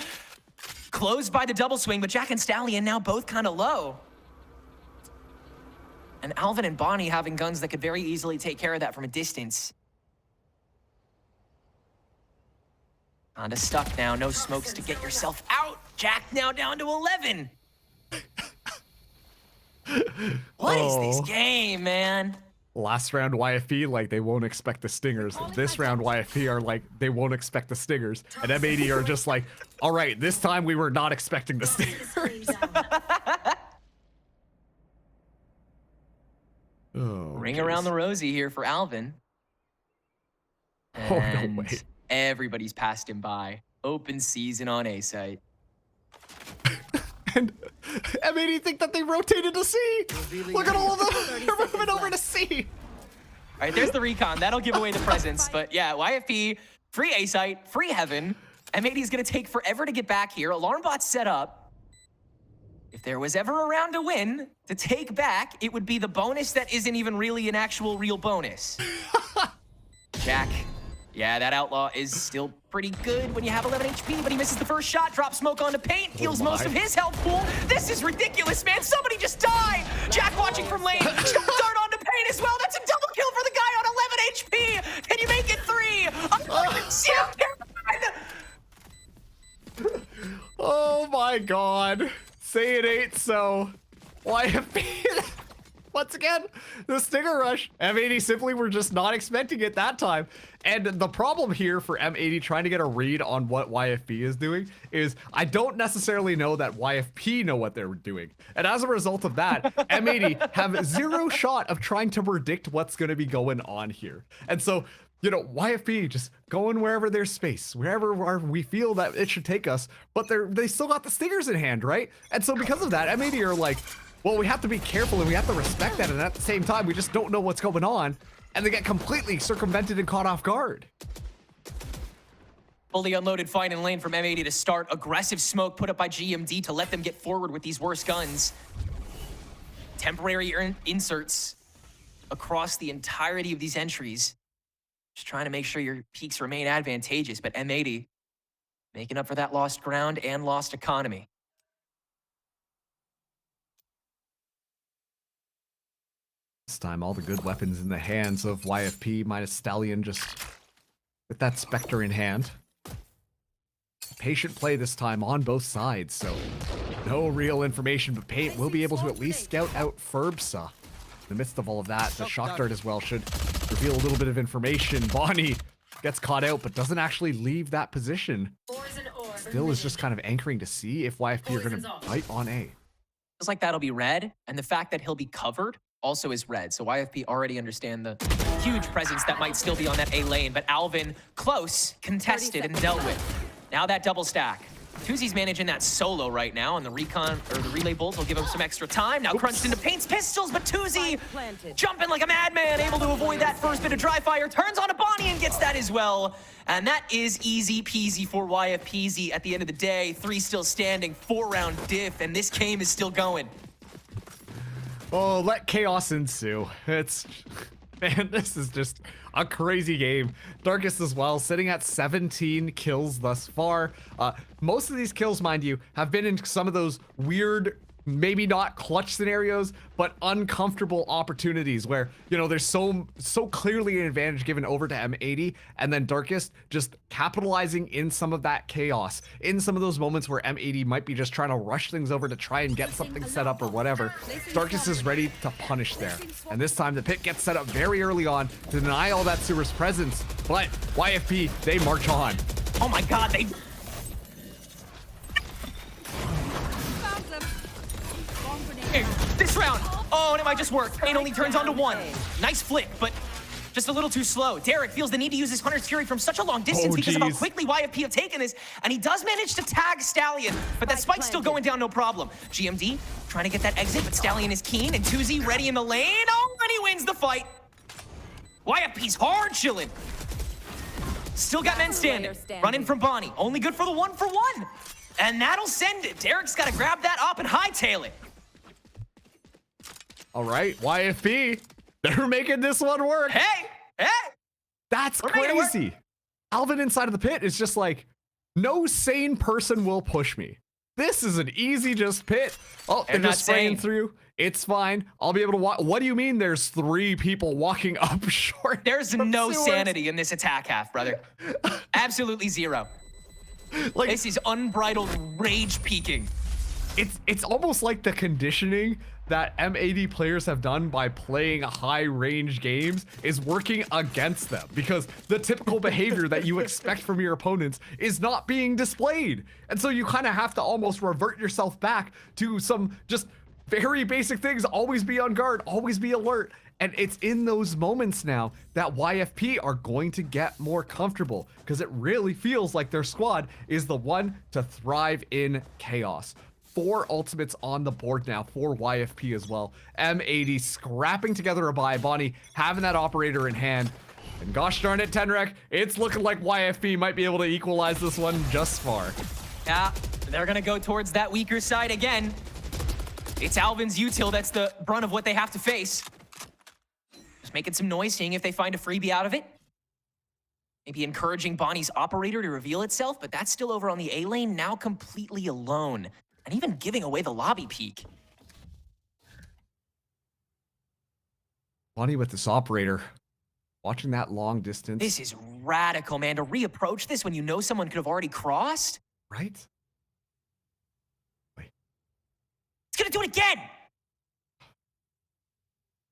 Closed by the double swing, but Jack and Stallion now both kind of low. And Alvin and Bonnie having guns that could very easily take care of that from a distance. Kinda stuck now, no smokes to get yourself out. Jack now down to 11. What is this game, man? Last round YFP, like, they won't expect the stingers. This round YFP are like, they won't expect the stingers. And M80 are just like, all right, this time we were not expecting the stingers. Ring around the rosy here for Alvin. Oh, no way. Everybody's passed him by. Open season on A site. And M80 think that they rotated to C. Look at all of them. They're moving over to C. All right, there's the recon. That'll give away the presence. But yeah, YFP, free A site, free heaven. M80 is going to take forever to get back here. Alarm bot's set up. If there was ever a round to win, to take back, it would be the bonus that isn't even really an actual real bonus. Jack. Yeah, that outlaw is still pretty good when you have 11 HP, but he misses the first shot, drops smoke onto paint, heals most of his health pool. This is ridiculous, man. Somebody just die. Jack watching from lane. Shot dart onto paint as well. That's a double kill for the guy on 11 HP. Can you make it 3? Oh my god. Say it ain't so. YFP. Once again, the stinger rush. M80 simply were just not expecting it that time. And the problem here for M80 trying to get a read on what YFP is doing is I don't necessarily know that YFP know what they're doing. And as a result of that, M80 have zero shot of trying to predict what's going to be going on here. And so, you know, YFP just going wherever there's space, wherever we feel that it should take us, but they still got the stingers in hand, right? And so because of that, M80 are like, well, we have to be careful and we have to respect that, and at the same time, we just don't know what's going on, and they get completely circumvented and caught off guard. Fully unloaded fight in lane from M80 to start. Aggressive smoke put up by GMD to let them get forward with these worst guns. Temporary inserts across the entirety of these entries. Just trying to make sure your peaks remain advantageous, but M80 making up for that lost ground and lost economy. This time, all the good weapons in the hands of YFP minus Stallion, just with that Spectre in hand. Patient play this time on both sides, so No real information, but Paint will be able to at least scout out Ferbsa. In the midst of all of that, the shock dart as well should reveal a little bit of information. Bonnie gets caught out, but doesn't actually leave that position. Still is just kind of anchoring to see if YFP are going to bite on A. Feels like that'll be red, and the fact that he'll be covered also is red. So YFP already understand the huge presence that might still be on that A lane, but Alvin close, contested, and dealt with. Now that double stack. Tuzi's managing that solo right now, and the recon or the relay bolts will give him some extra time. Now crunched into Paint's pistols, but Tuzi jumping like a madman, able to avoid that first bit of dry fire, turns on a Bonnie and gets that as well. And that is easy peasy for YFPZ at the end of the day. 3 still standing, 4-round diff, and this game is still going. Oh, let chaos ensue. It's, man, this is just a crazy game. Darkest as well, sitting at 17 kills thus far. Most of these kills, mind you, have been in some of those weird, maybe not clutch scenarios, but uncomfortable opportunities where, you know, there's so clearly an advantage given over to M80, and then Darkest just capitalizing in some of that chaos, in some of those moments where M80 might be just trying to rush things over to try and get something set up or whatever. Darkest is ready to punish there. And this time the pit gets set up very early on to deny all that sewer's presence, but YFP, they march on. Oh my god, they... This round, oh, and it might just work. Pain only turns on to 1. Nice flick, but just a little too slow. Derek feels the need to use his Hunter's Fury from such a long distance because of how quickly YFP have taken this, and he does manage to tag Stallion, but that spike's still going down no problem. GMD trying to get that exit, but Stallion is keen, and Tuzi ready in the lane. Oh, and he wins the fight. YFP's hard chilling. Still got men standing. Running from Bonnie. Only good for the 1-for-1. And that'll send it. Derek's got to grab that up and hightail it. All right, YFP, they're making this one work. Hey, hey. That's crazy. Alvin inside of the pit is just like, no sane person will push me. This is an easy just pit. Oh, they're just spraying through. It's fine. I'll be able to walk. What do you mean there's 3 people walking up short? There's no sanity in this attack half, brother. Absolutely zero. Like, this is unbridled rage peaking. It's almost like the conditioning that M80 players have done by playing high range games is working against them, because the typical behavior that you expect from your opponents is not being displayed. And so you kind of have to almost revert yourself back to some just very basic things. Always be on guard, always be alert. And it's in those moments now that YFP are going to get more comfortable, because it really feels like their squad is the one to thrive in chaos. 4 ultimates on the board now for YFP as well. M80 scrapping together a buy. Bonnie having that operator in hand. And gosh darn it, Tenrek, it's looking like YFP might be able to equalize this one just far. Yeah, they're gonna go towards that weaker side again. It's Alvin's util that's the brunt of what they have to face. Just making some noise, seeing if they find a freebie out of it. Maybe encouraging Bonnie's operator to reveal itself, but that's still over on the A lane, now completely alone. And even giving away the lobby peek. Bonnie with this operator. Watching that long distance. This is radical, man. To reapproach this when you know someone could have already crossed? Right? Wait. It's gonna do it again!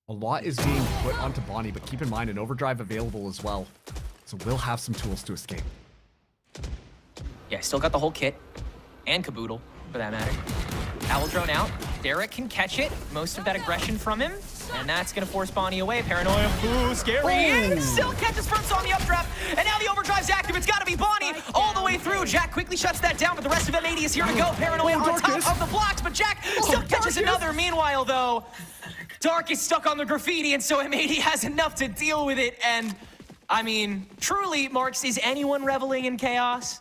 A lot is being put onto Bonnie, but keep in mind an overdrive available as well. So we'll have some tools to escape. Yeah, still got the whole kit. And Caboodle, for that matter. Owl drone out. Derek can catch it. Most of that aggression from him. And that's going to force Bonnie away. Paranoia. Ooh, scary. And still catches first on the updraft. And now the overdrive's active. It's got to be Bonnie all the way through. Jack quickly shuts that down, but the rest of M80 is here to go. Paranoia on top of the blocks, but Jack still catches another. Meanwhile, though, Dark is stuck on the graffiti, and so M80 has enough to deal with it. And, I mean, truly, Marks, is anyone reveling in chaos?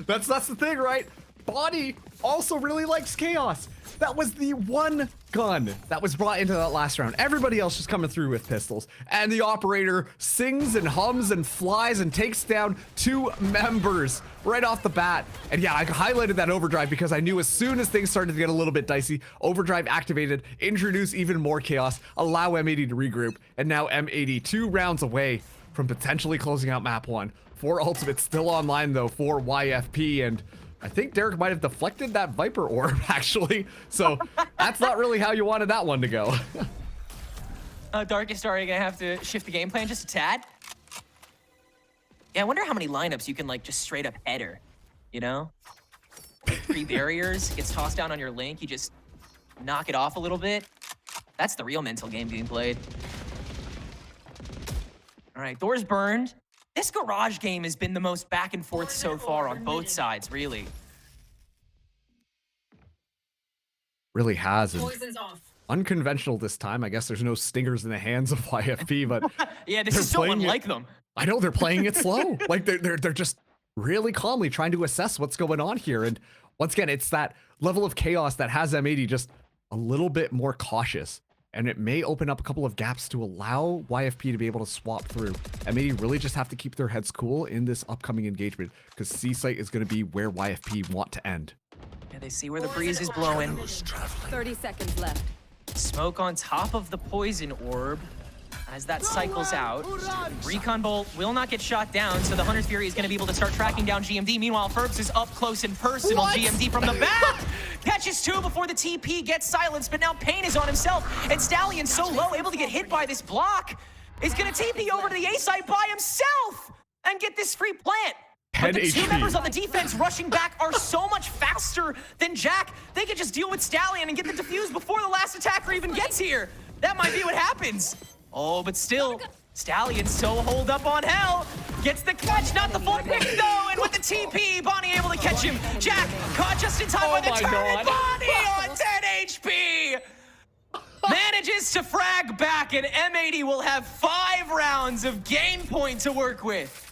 That's the thing, right? Bonnie also really likes chaos. That was the one gun that was brought into that last round. Everybody else just coming through with pistols. And the operator sings and hums and flies and takes down 2 members right off the bat. And yeah, I highlighted that overdrive because I knew as soon as things started to get a little bit dicey, overdrive activated, introduce even more chaos, allow M80 to regroup. And now M80 2 rounds away from potentially closing out map 1. 4 ultimates still online though for YFP, and I think Derek might have deflected that Viper orb, actually. So that's not really how you wanted that one to go. Darkest, are you gonna have to shift the game plan just a tad? Yeah, I wonder how many lineups you can like just straight up header, you know? Like 3 barriers, gets tossed down on your link, you just knock it off a little bit. That's the real mental game being played. All right, doors burned. This garage game has been the most back and forth so far on both sides, really. Really has. And Poison's off. unconventional this time. I guess there's no stingers in the hands of YFP, but Yeah, this is so unlike them. I know they're playing it slow. Like they're just really calmly trying to assess what's going on here. And once again, it's that level of chaos that has M80 just a little bit more cautious. And it may open up a couple of gaps to allow YFP to be able to swap through. M80 really just have to keep their heads cool in this upcoming engagement, because C site is going to be where YFP want to end. Yeah, they see where the breeze is blowing. 30 seconds left. Smoke on top of the poison orb as that cycles out. Recon Bolt will not get shot down, so the Hunter's Fury is going to be able to start tracking down GMD. Meanwhile, Ferbs is up close and personal. What? GMD from the back! Catches 2 before the TP gets silenced, but now Pain is on himself, and Stallion so low, able to get hit by this block, is going to TP over to the A site by himself and get this free plant. But the 2 members on the defense rushing back are so much faster than Jack. They can just deal with Stallion and get the defuse before the last attacker even gets here. That might be what happens. Oh, but still, Stallion's so holed up on hell. Gets the clutch, not the full pick though, and with the TP, Bonnie able to catch him. Jack caught just in time by the turret. Bonnie on 10 HP. Manages to frag back, and M80 will have 5 rounds of game point to work with.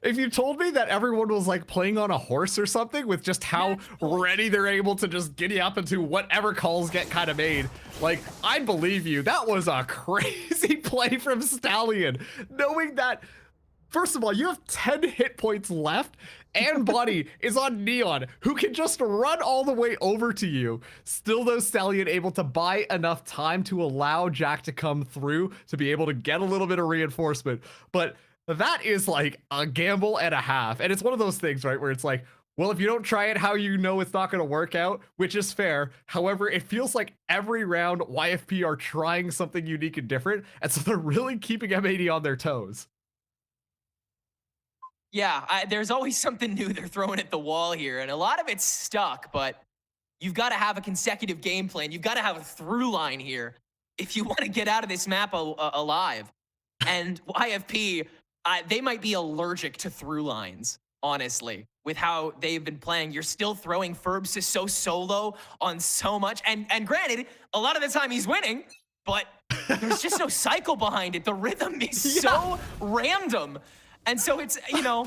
If you told me that everyone was like playing on a horse or something with just how ready they're able to just giddy up into whatever calls get kind of made, like, I'd believe you. That was a crazy play from Stallion. Knowing that, first of all, you have 10 hit points left and Bonnie is on Neon, who can just run all the way over to you. Still though, Stallion able to buy enough time to allow Jack to come through to be able to get a little bit of reinforcement. But that is like a gamble and a half. And it's one of those things, right, where it's like, well, if you don't try it, how you know it's not going to work out, which is fair. However, it feels like every round YFP are trying something unique and different. And so they're really keeping M80 on their toes. Yeah, there's always something new they're throwing at the wall here. And a lot of it's stuck, but you've got to have a consecutive game plan. You've got to have a through line here if you want to get out of this map alive. And YFP... they might be allergic to through lines, honestly, with how they've been playing. You're still throwing Ferbs to so solo on so much. And granted, a lot of the time he's winning, but there's just no cycle behind it. The rhythm is so random. And so it's, you know,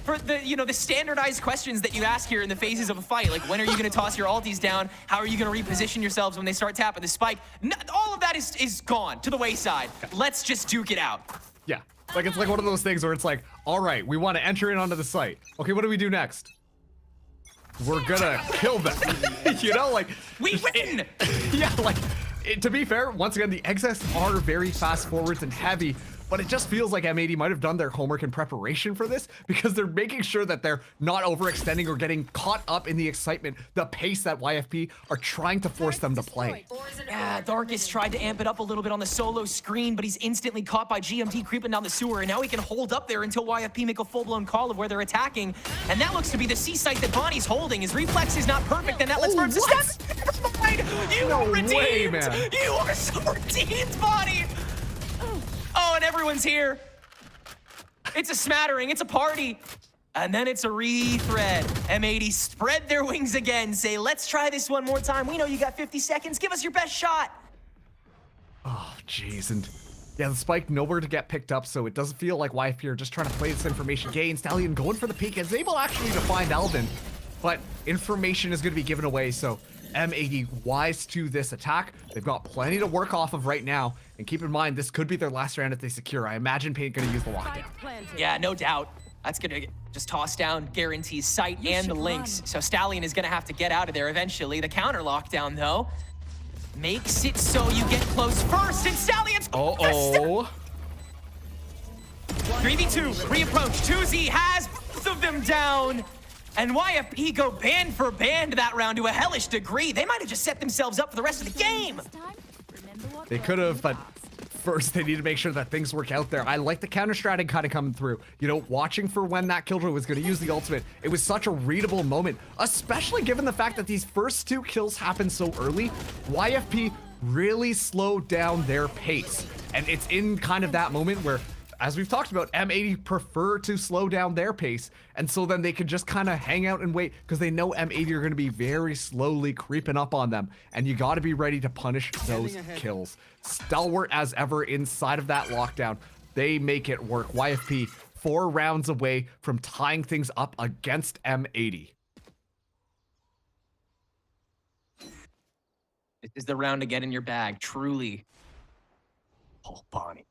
for the, you know, the standardized questions that you ask here in the phases of a fight, like when are you going to toss your ulties down? How are you going to reposition yourselves when they start tapping the spike? All of that is gone to the wayside. Let's just duke it out. Yeah. Like, it's like one of those things where it's like, all right, we want to enter in onto the site. Okay, what do we do next? We're gonna kill them. You know, like... We win! Yeah, like, to be fair, once again, the exits are very fast forwards and heavy, but it just feels like M80 might have done their homework in preparation for this, because they're making sure that they're not overextending or getting caught up in the excitement, the pace that YFP are trying to force them to play. Yeah, Darkest tried to amp it up a little bit on the solo screen, but he's instantly caught by GMD creeping down the sewer, and now he can hold up there until YFP make a full-blown call of where they're attacking, and that looks to be the C site that Bonnie's holding. His reflex is not perfect, and that lets Ferbs step. Never mind! You are redeemed! Way, man. You are so redeemed, Bonnie! Oh, and everyone's here. It's a smattering, it's a party. And then it's a rethread. M80 spread their wings again, say, let's try this one more time. We know you got 50 seconds. Give us your best shot. Oh, jeez. And yeah, the spike nowhere to get picked up, so it doesn't feel like YFP are just trying to play this information game. Stallion going for the peek is able actually to find Alvin, but information is going to be given away, so M80 wise to this attack. They've got plenty to work off of right now, and keep in mind, this could be their last round if they secure. I imagine Paint going to use the lockdown. Yeah, no doubt. That's going to just toss down guarantees sight and the links. So Stallion is going to have to get out of there eventually. The counter lockdown, though, makes it so you get close first, and Stallion's... 3v2, reapproach. 2Z has both of them down. And YFP go band for band that round to a hellish degree. They might have just set themselves up for the rest of the game. They could have, but first they need to make sure that things work out there. I like the counter strategy kind of coming through. You know, watching for when that Killjoy was going to use the ultimate. It was such a readable moment, especially given the fact that these first 2 kills happened so early. YFP really slowed down their pace. And it's in kind of that moment where, as we've talked about, M80 prefer to slow down their pace, and so then they can just kind of hang out and wait because they know M80 are going to be very slowly creeping up on them, and you got to be ready to punish those kills. Stalwart as ever inside of that lockdown. They make it work. YFP 4 rounds away from tying things up against M80. This is the round to get in your bag, truly. Oh, Bonnie.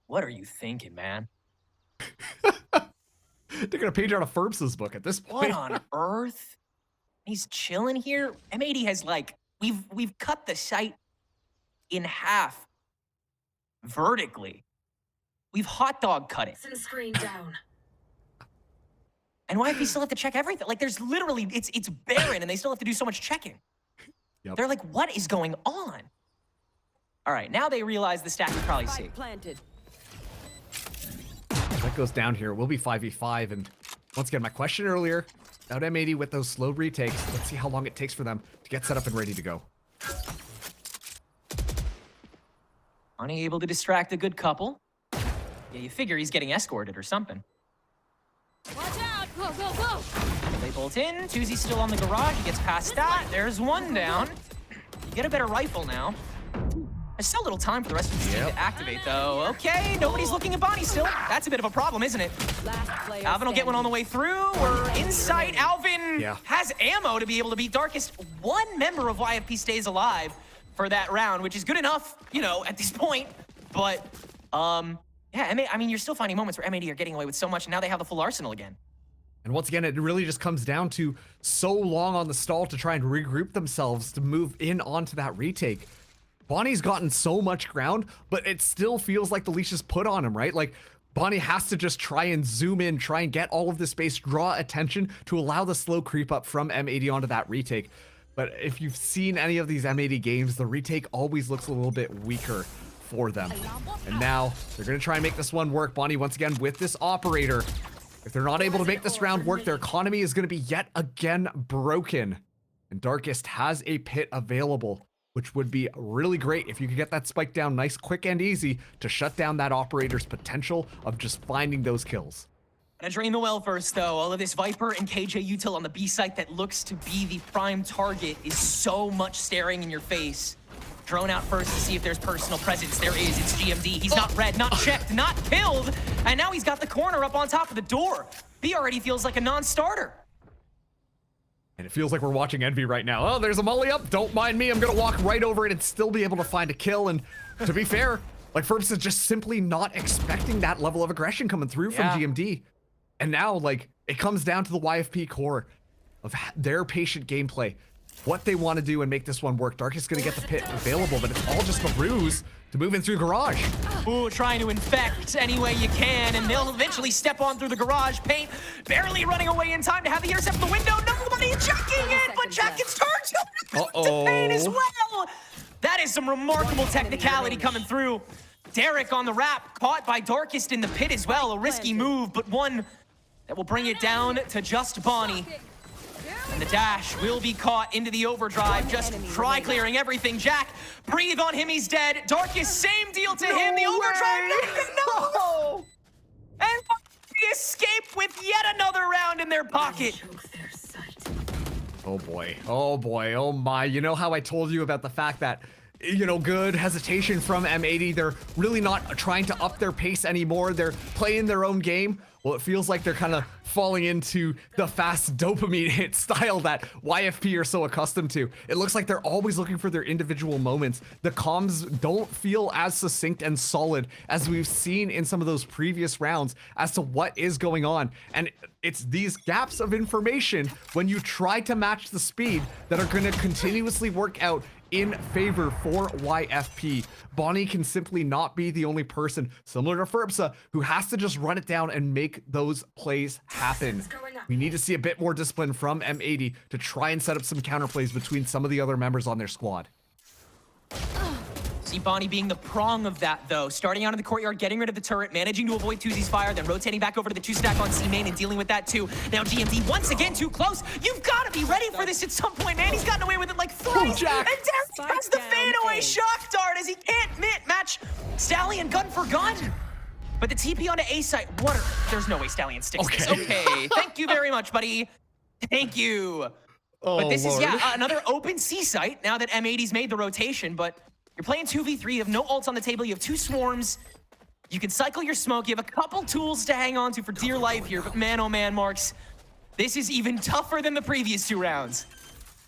What are you thinking, man? They're gonna page out a Ferbs's book at this point. What on earth? He's chilling here. M80 has like we've cut the site in half vertically. We've hot dog cut it. Send screen down. And YFP still have to check everything. Like there's literally it's barren, and they still have to do so much checking. Yep. They're like, what is going on? All right, now they realize the stack is probably safe. Planted. That goes down here. We'll be 5v5, and once again, my question earlier about M80 with those slow retakes. Let's see how long it takes for them to get set up and ready to go. Unable to distract a good couple. Yeah, you figure he's getting escorted or something. Watch out! Go, go, go! They bolt in. Tuzi's still on the garage. He gets past that. There's one down. You get a better rifle now. There's still a little time for the rest of the team to activate, though. Okay, nobody's looking at Bonnie still. That's a bit of a problem, isn't it? Alvin will get one on the way through. We're in sight. Alvin has ammo to be able to beat Darkest. One member of YFP stays alive for that round, which is good enough, you know, at this point. But, yeah, I mean, you're still finding moments where M80 are getting away with so much, and now they have the full arsenal again. And once again, it really just comes down to so long on the stall to try and regroup themselves to move in onto that retake. Bonnie's gotten so much ground, but it still feels like the leash is put on him, right? Like, Bonnie has to just try and zoom in, try and get all of the space, draw attention to allow the slow creep up from M80 onto that retake. But if you've seen any of these M80 games, the retake always looks a little bit weaker for them. And now they're going to try and make this one work. Bonnie, once again, with this operator. If they're not able to make this round work, their economy is going to be yet again broken. And Darkest has a pit available, which would be really great if you could get that spike down nice, quick, and easy to shut down that operator's potential of just finding those kills. Gonna drain the well first, though. All of this Viper and KJ util on the B site that looks to be the prime target is so much staring in your face. Drone out first to see if there's personal presence. There is. It's GMD. He's not red, not checked, not killed. And now he's got the corner up on top of the door. B already feels like a non-starter. And it feels like we're watching Envy right now. Oh, there's a molly up. Don't mind me. I'm going to walk right over it and still be able to find a kill. And to be fair, like, Ferbs is just simply not expecting that level of aggression coming through from GMD. And now, like, it comes down to the YFP core of their patient gameplay, what they want to do and make this one work. Dark is going to get the pit available, but it's all just a ruse to move in through garage. Ooh, trying to infect any way you can, and they'll eventually step on through the garage. Paint barely running away in time to have the intercept from the window. Nobody checking it, but Jack gets turned to Paint as well. That is some remarkable technicality coming through. Derek on the wrap, caught by Darkest in the pit as well. A risky move, but one that will bring it down to just Bonnie. And the dash will be caught into the overdrive. Just try clearing everything. Jack, breathe on him, he's dead. Darkest, same deal to him. The overdrive, no! And we escape with yet another round in their pocket. Oh boy, oh boy, oh my. You know how I told you about the fact that, you know, good hesitation from M80. They're really not trying to up their pace anymore. They're playing their own game. Well, it feels like they're kind of falling into the fast dopamine hit style that YFP are so accustomed to. It looks like they're always looking for their individual moments. The comms don't feel as succinct and solid as we've seen in some of those previous rounds as to what is going on. And it's these gaps of information when you try to match the speed that are going to continuously work out in favor for YFP. Bonnie can simply not be the only person, similar to Ferbsa, who has to just run it down and make those plays happen. We need to see a bit more discipline from M80 to try and set up some counterplays between some of the other members on their squad. See Bonnie being the prong of that, though. Starting out in the courtyard, getting rid of the turret, managing to avoid Tuzi's fire, then rotating back over to the 2-stack on C main and dealing with that, too. Now GMD once again too close. You've got to be ready for this at some point, man. He's gotten away with it like thrice. Jack. And Derek has the fadeaway shock dart as he can't match Stallion gun for gun. But the TP onto A site, there's no way Stallion sticks this. Okay, thank you very much, buddy. Thank you. But this is, another open C site now that M80's made the rotation, but you're playing 2v3, you have no ults on the table, you have 2 swarms, you can cycle your smoke, you have a couple tools to hang on to for dear life here, but man, oh man, Marks, this is even tougher than the previous 2 rounds.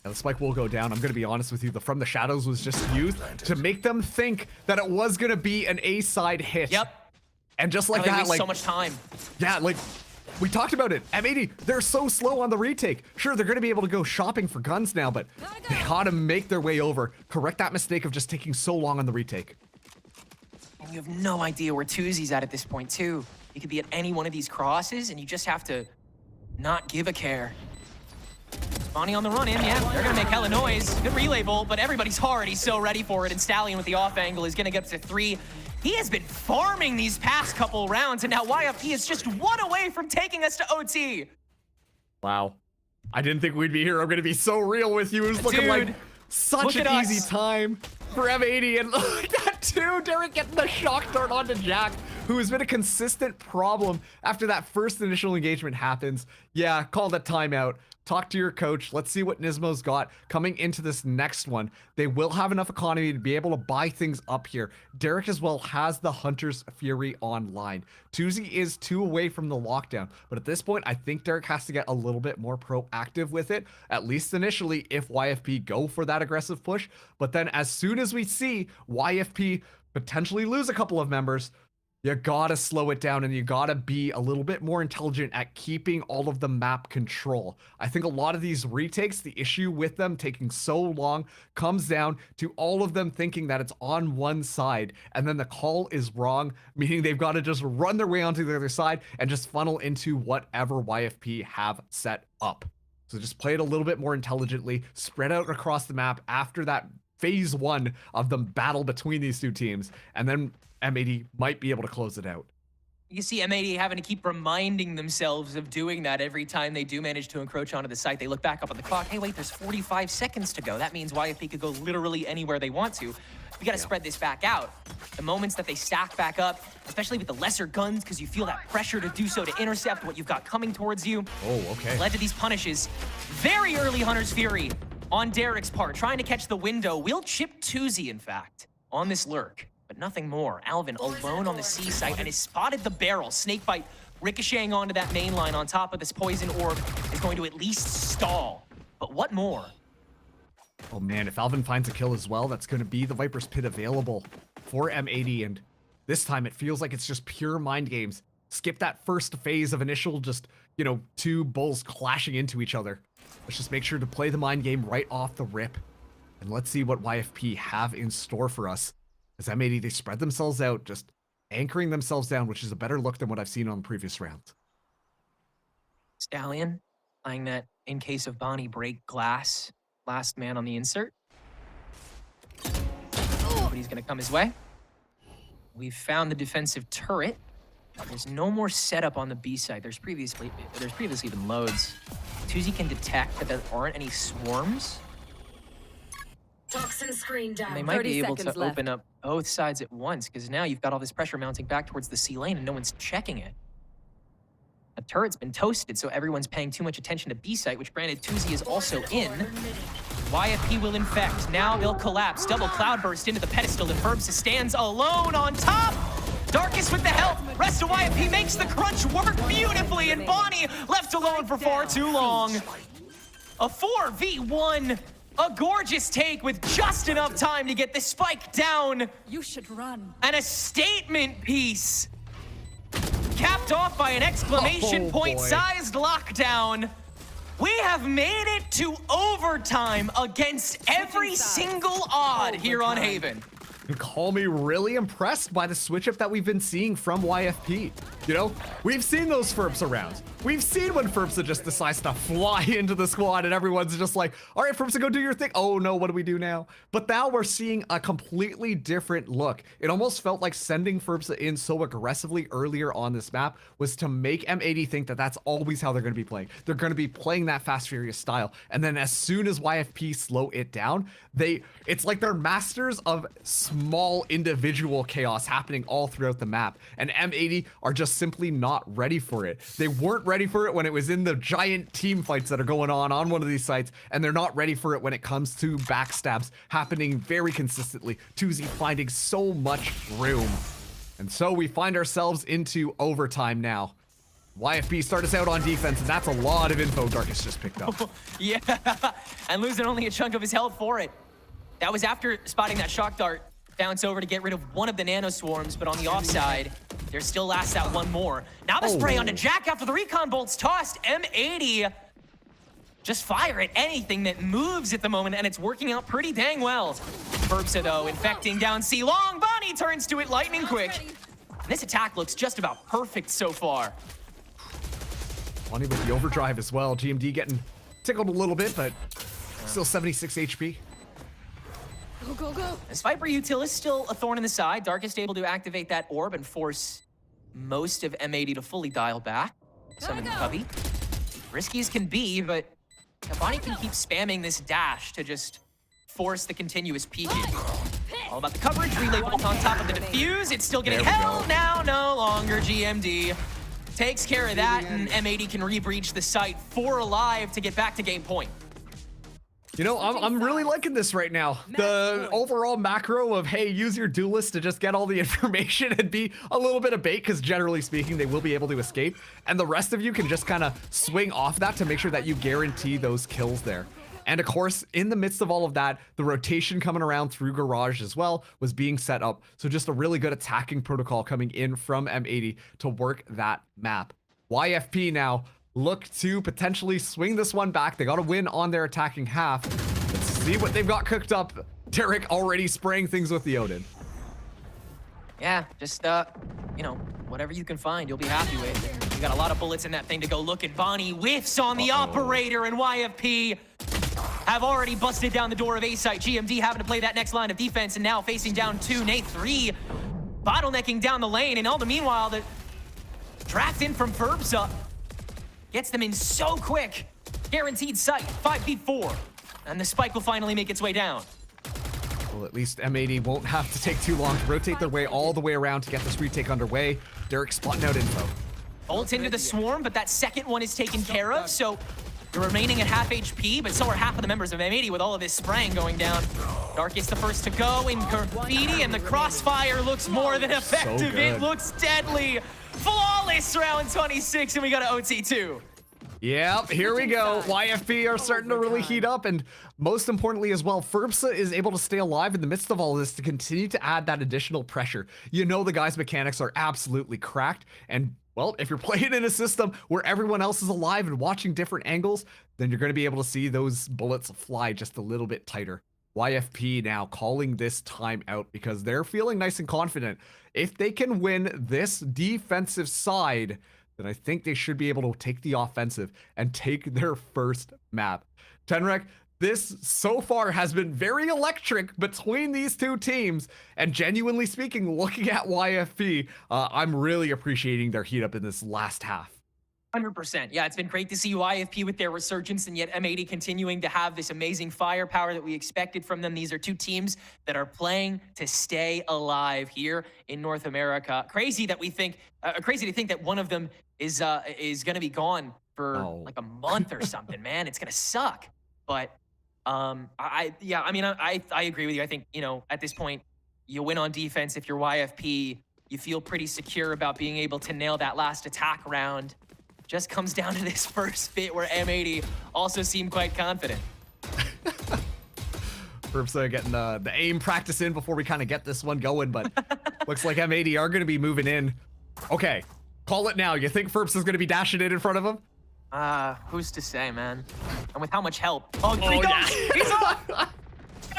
Now the spike will go down. I'm going to be honest with you. The From the Shadows was just used to make them think that it was going to be an A-side hit. Yep. And just like that, like, so much time. Yeah, like, we talked about it. M80, they're so slow on the retake. Sure, they're going to be able to go shopping for guns now, but they got to make their way over. Correct that mistake of just taking so long on the retake. And you have no idea where Tuzi's at this point, too. He could be at any one of these crosses, and you just have to not give a care. Bonnie on the run in, yeah, they're gonna make hella noise. Good relay bolt, but everybody's already so ready for it, and Stallion with the off angle is gonna get up to 3. He has been farming these past couple rounds, and now YFP is just 1 away from taking us to OT. Wow. I didn't think we'd be here. I'm gonna be so real with you. It was looking like such an easy time for M80, and look at that too. Derek getting the shock dart onto Jack, who has been a consistent problem after that first initial engagement happens. Yeah, call that timeout. Talk to your coach. Let's see what Nismo's got coming into this next one. They will have enough economy to be able to buy things up here. Derek as well has the Hunter's Fury online. Tuzi is 2 away from the lockdown, but at this point, I think Derek has to get a little bit more proactive with it, at least initially, if YFP go for that aggressive push. But then as soon as we see YFP potentially lose a couple of members, you gotta slow it down and you gotta be a little bit more intelligent at keeping all of the map control. I think a lot of these retakes, the issue with them taking so long comes down to all of them thinking that it's on one side and then the call is wrong, meaning they've got to just run their way onto the other side and just funnel into whatever YFP have set up. So just play it a little bit more intelligently, spread out across the map after that phase 1 of the battle between these 2 teams, and then M80 might be able to close it out. You see M80 having to keep reminding themselves of doing that every time they do manage to encroach onto the site. They look back up on the clock. Hey, wait, there's 45 seconds to go. That means YFP could go literally anywhere they want to. We got to spread this back out. The moments that they stack back up, especially with the lesser guns, because you feel that pressure to do so, to intercept what you've got coming towards you. Oh, okay. Led to these punishes. Very early Hunter's Fury on Derek's part, trying to catch the window. Will chip Tuzi, in fact, on this lurk. But nothing more. Alvin alone on the C site and has spotted the barrel. Snakebite ricocheting onto that main line on top of this poison orb is going to at least stall. But what more? Oh man, if Alvin finds a kill as well, that's going to be the Viper's Pit available for M80. And this time it feels like it's just pure mind games. Skip that first phase of initial just, you know, 2 bulls clashing into each other. Let's just make sure to play the mind game right off the rip. And let's see what YFP have in store for us. As M80, they spread themselves out, just anchoring themselves down, which is a better look than what I've seen on the previous rounds. Stallion playing that in case of Bonnie break glass. Last man on the insert. Nobody's gonna come his way. We've found the defensive turret. There's no more setup on the B side. There's previously been loads. Tuzi can detect that there aren't any swarms. Toxin screen down. And they might be able to open up both sides at once, because now you've got all this pressure mounting back towards the C lane and no one's checking it. The turret's been toasted, so everyone's paying too much attention to B site, which granted Tuzi is also in. YFP will infect. Now they'll collapse. Double cloudburst into the pedestal, and Ferbsa stands alone on top. Darkest with the help. Rest of YFP makes the crunch work beautifully, and Bonnie left alone for far too long. A 4v1. A gorgeous take with just enough time to get the spike down. You should run. And a statement piece. Capped off by an exclamation point-sized lockdown. We have made it to overtime against every single odd here on Haven. And call me really impressed by the switch up that we've been seeing from YFP. You know, we've seen those FERPSA rounds. We've seen when FERPSA just decides to fly into the squad and everyone's just like, all right, FERPSA, go do your thing. Oh no, what do we do now? But now we're seeing a completely different look. It almost felt like sending FERPSA in so aggressively earlier on this map was to make M80 think that that's always how they're going to be playing. They're going to be playing that fast, furious style. And then as soon as YFP slow it down, it's like they're masters of small individual chaos happening all throughout the map. And M80 are just simply not ready for it. They weren't ready for it when it was in the giant team fights that are going on one of these sites, and they're not ready for it when it comes to backstabs happening very consistently. 2Z finding so much room. And so we find ourselves into overtime now. YFP start us out on defense, and that's a lot of info Darkus just picked up. Yeah, and losing only a chunk of his health for it. That was after spotting that shock dart bounce over to get rid of one of the nano swarms, but on the offside, there still lasts that one more. Now the spray onto Jack after the recon bolt's tossed. M80 just fire at anything that moves at the moment, and it's working out pretty dang well. FERPSA, though, infecting down C long. Bonnie turns to it lightning quick. And this attack looks just about perfect so far. Bonnie with the overdrive as well. GMD getting tickled a little bit, but still 76 HP. Go, go, go. This Viper util is still a thorn in the side. Darkest able to activate that orb and force most of M80 to fully dial back. Summon Cubby. Risky as can be, but Bonnie can keep spamming this dash to just force the continuous peeking. All about the coverage. Relay bolt on top of the defuse. It's still getting held now. No longer GMD. Takes care of that, and M80 can re-breach the site 4 alive to get back to game point. You know, I'm really liking this right now. The overall macro of, hey, use your duelist to just get all the information and be a little bit of bait, because generally speaking, they will be able to escape. And the rest of you can just kind of swing off that to make sure that you guarantee those kills there. And of course, in the midst of all of that, the rotation coming around through Garage as well was being set up. So just a really good attacking protocol coming in from M80 to work that map. YFP now look to potentially swing this one back. They got to win on their attacking half. Let's see what they've got cooked up. Derek already spraying things with the Odin. Yeah, just, you know, whatever you can find, you'll be happy with. You got a lot of bullets in that thing to go look at. Bonnie whiffs on the operator, and YFP have already busted down the door of A-site. GMD having to play that next line of defense, and now facing down 2, Nate 3, bottlenecking down the lane, and all the meanwhile, the draft in from FERPSA gets them in so quick. Guaranteed sight, 5v4. And the spike will finally make its way down. Well, at least M80 won't have to take too long to rotate their way all the way around to get this retake underway. Derek spotting out info. Ult into the swarm, but that second one is taken care of, so they're remaining at half HP, but so are half of the members of M80 with all of this spraying going down. Dark is the first to go in graffiti, and the crossfire looks more than effective. It looks deadly. Flawless round 26, and we got an OT2. Yep, here we go. YFP are starting to really heat up, and most importantly as well, FERPSA is able to stay alive in the midst of all of this to continue to add that additional pressure. You know the guys' mechanics are absolutely cracked, and well, if you're playing in a system where everyone else is alive and watching different angles, then you're going to be able to see those bullets fly just a little bit tighter. YFP now calling this time out because they're feeling nice and confident. If they can win this defensive side, then I think they should be able to take the offensive and take their first map. Tenrek, this so far has been very electric between these two teams, and genuinely speaking, looking at YFP, I'm really appreciating their heat up in this last half. 100%. Yeah, it's been great to see YFP with their resurgence, and yet M80 continuing to have this amazing firepower that we expected from them. These are two teams that are playing to stay alive here in North America. Crazy that we think, crazy to think that one of them is going to be gone for like a month or something. Man, it's going to suck. But I agree with you. I think, you know, at this point, you win on defense. If you're YFP, you feel pretty secure about being able to nail that last attack round. Just comes down to this first bit where M80 also seemed quite confident. FERPSA getting the aim practice in before we kind of get this one going, but looks like M80 are going to be moving in. Okay, call it now. You think FERPSA is going to be dashing in front of him? Who's to say, man? And with how much help. Oh, Oh, yeah. He's off! Gotta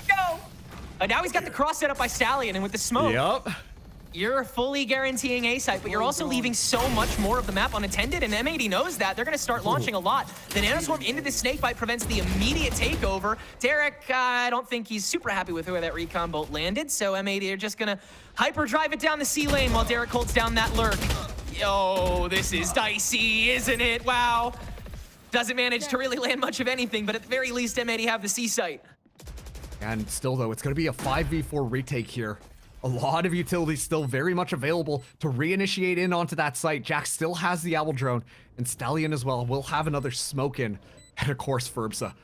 go! Now he's got the cross set up by Stallion, and with the smoke, Yep. you're fully guaranteeing A site, but you're also leaving so much more of the map unattended, and M80 knows that. They're gonna start launching a lot. The Nanoswarm into the snakebite prevents the immediate takeover. Derek, I don't think he's super happy with where that recon bolt landed, so M80 are just gonna hyper-drive it down the C lane while Derek holds down that lurk. Yo, this is dicey, isn't it? Wow. Doesn't manage to really land much of anything, but at the very least, M80 have the C site. And still, though, it's going to be a 5v4 retake here. A lot of utilities still very much available to reinitiate in onto that site. Jack still has the Owl Drone, and Stallion as well will have another smoke in. And of course, Ferbsa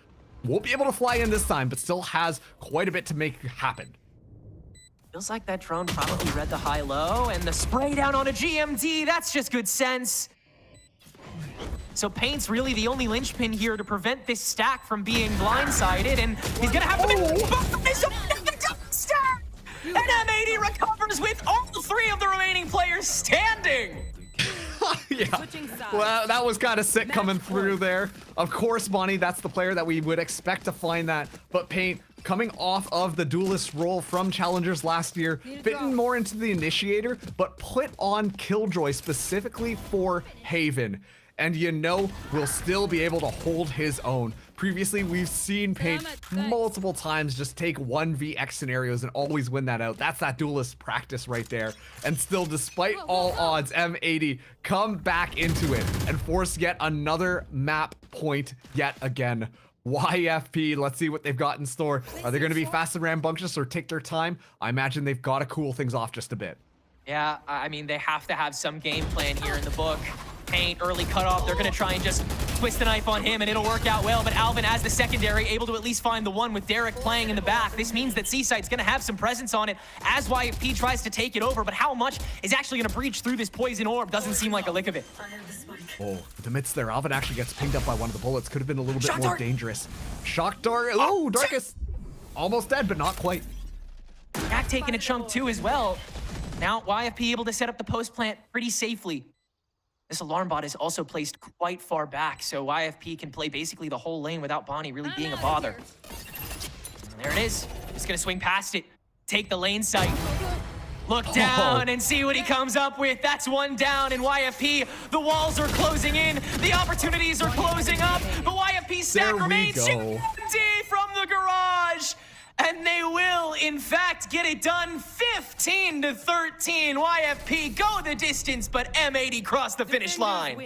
won't be able to fly in this time, but still has quite a bit to make happen. Feels like that drone probably read the high-low, and the spray down on a GMD, that's just good sense. So Paint's really the only linchpin here to prevent this stack from being blindsided, and he's gonna have to stack! And M80 recovers with all three of the remaining players standing! Yeah, well, that was kind of sick coming through there. Of course, Bonnie, that's the player that we would expect to find that, but Paint, coming off of the duelist role from Challengers last year, fitting more into the initiator, but put on Killjoy specifically for Haven. And you know, will still be able to hold his own. Previously, we've seen Paint multiple times just take 1vx scenarios and always win that out. That's that duelist practice right there. And still, despite all odds, M80 come back into it and force yet another map point yet again. YFP, let's see what they've got in store. Are they going to be fast and rambunctious or take their time? I imagine they've got to cool things off just a bit. Yeah, I mean, they have to have some game plan here in the book. Paint, early cutoff, they're gonna try and just twist the knife on him and it'll work out well, but Alvin as the secondary, able to at least find the one with Derek playing in the back. This means that C-Site's gonna have some presence on it as YFP tries to take it over, but how much is actually gonna breach through this poison orb doesn't seem like a lick of it. Oh, in the midst there, Alvin actually gets pinged up by one of the bullets. Could have been a little bit more dangerous. Shock dart, oh, Darkus! Almost dead, but not quite. Jack taking a chunk too as well. Now YFP able to set up the post plant pretty safely. This alarm bot is also placed quite far back, so YFP can play basically the whole lane without Bonnie really being a bother. And there it is. Just gonna swing past it. Take the lane sight. Look down and see what he comes up with. That's one down, and YFP, the walls are closing in. The opportunities are closing up, but YFP stack remains empty from the garage. And they will, in fact, get it done 15-13. YFP go the distance, but M80 cross the finish line.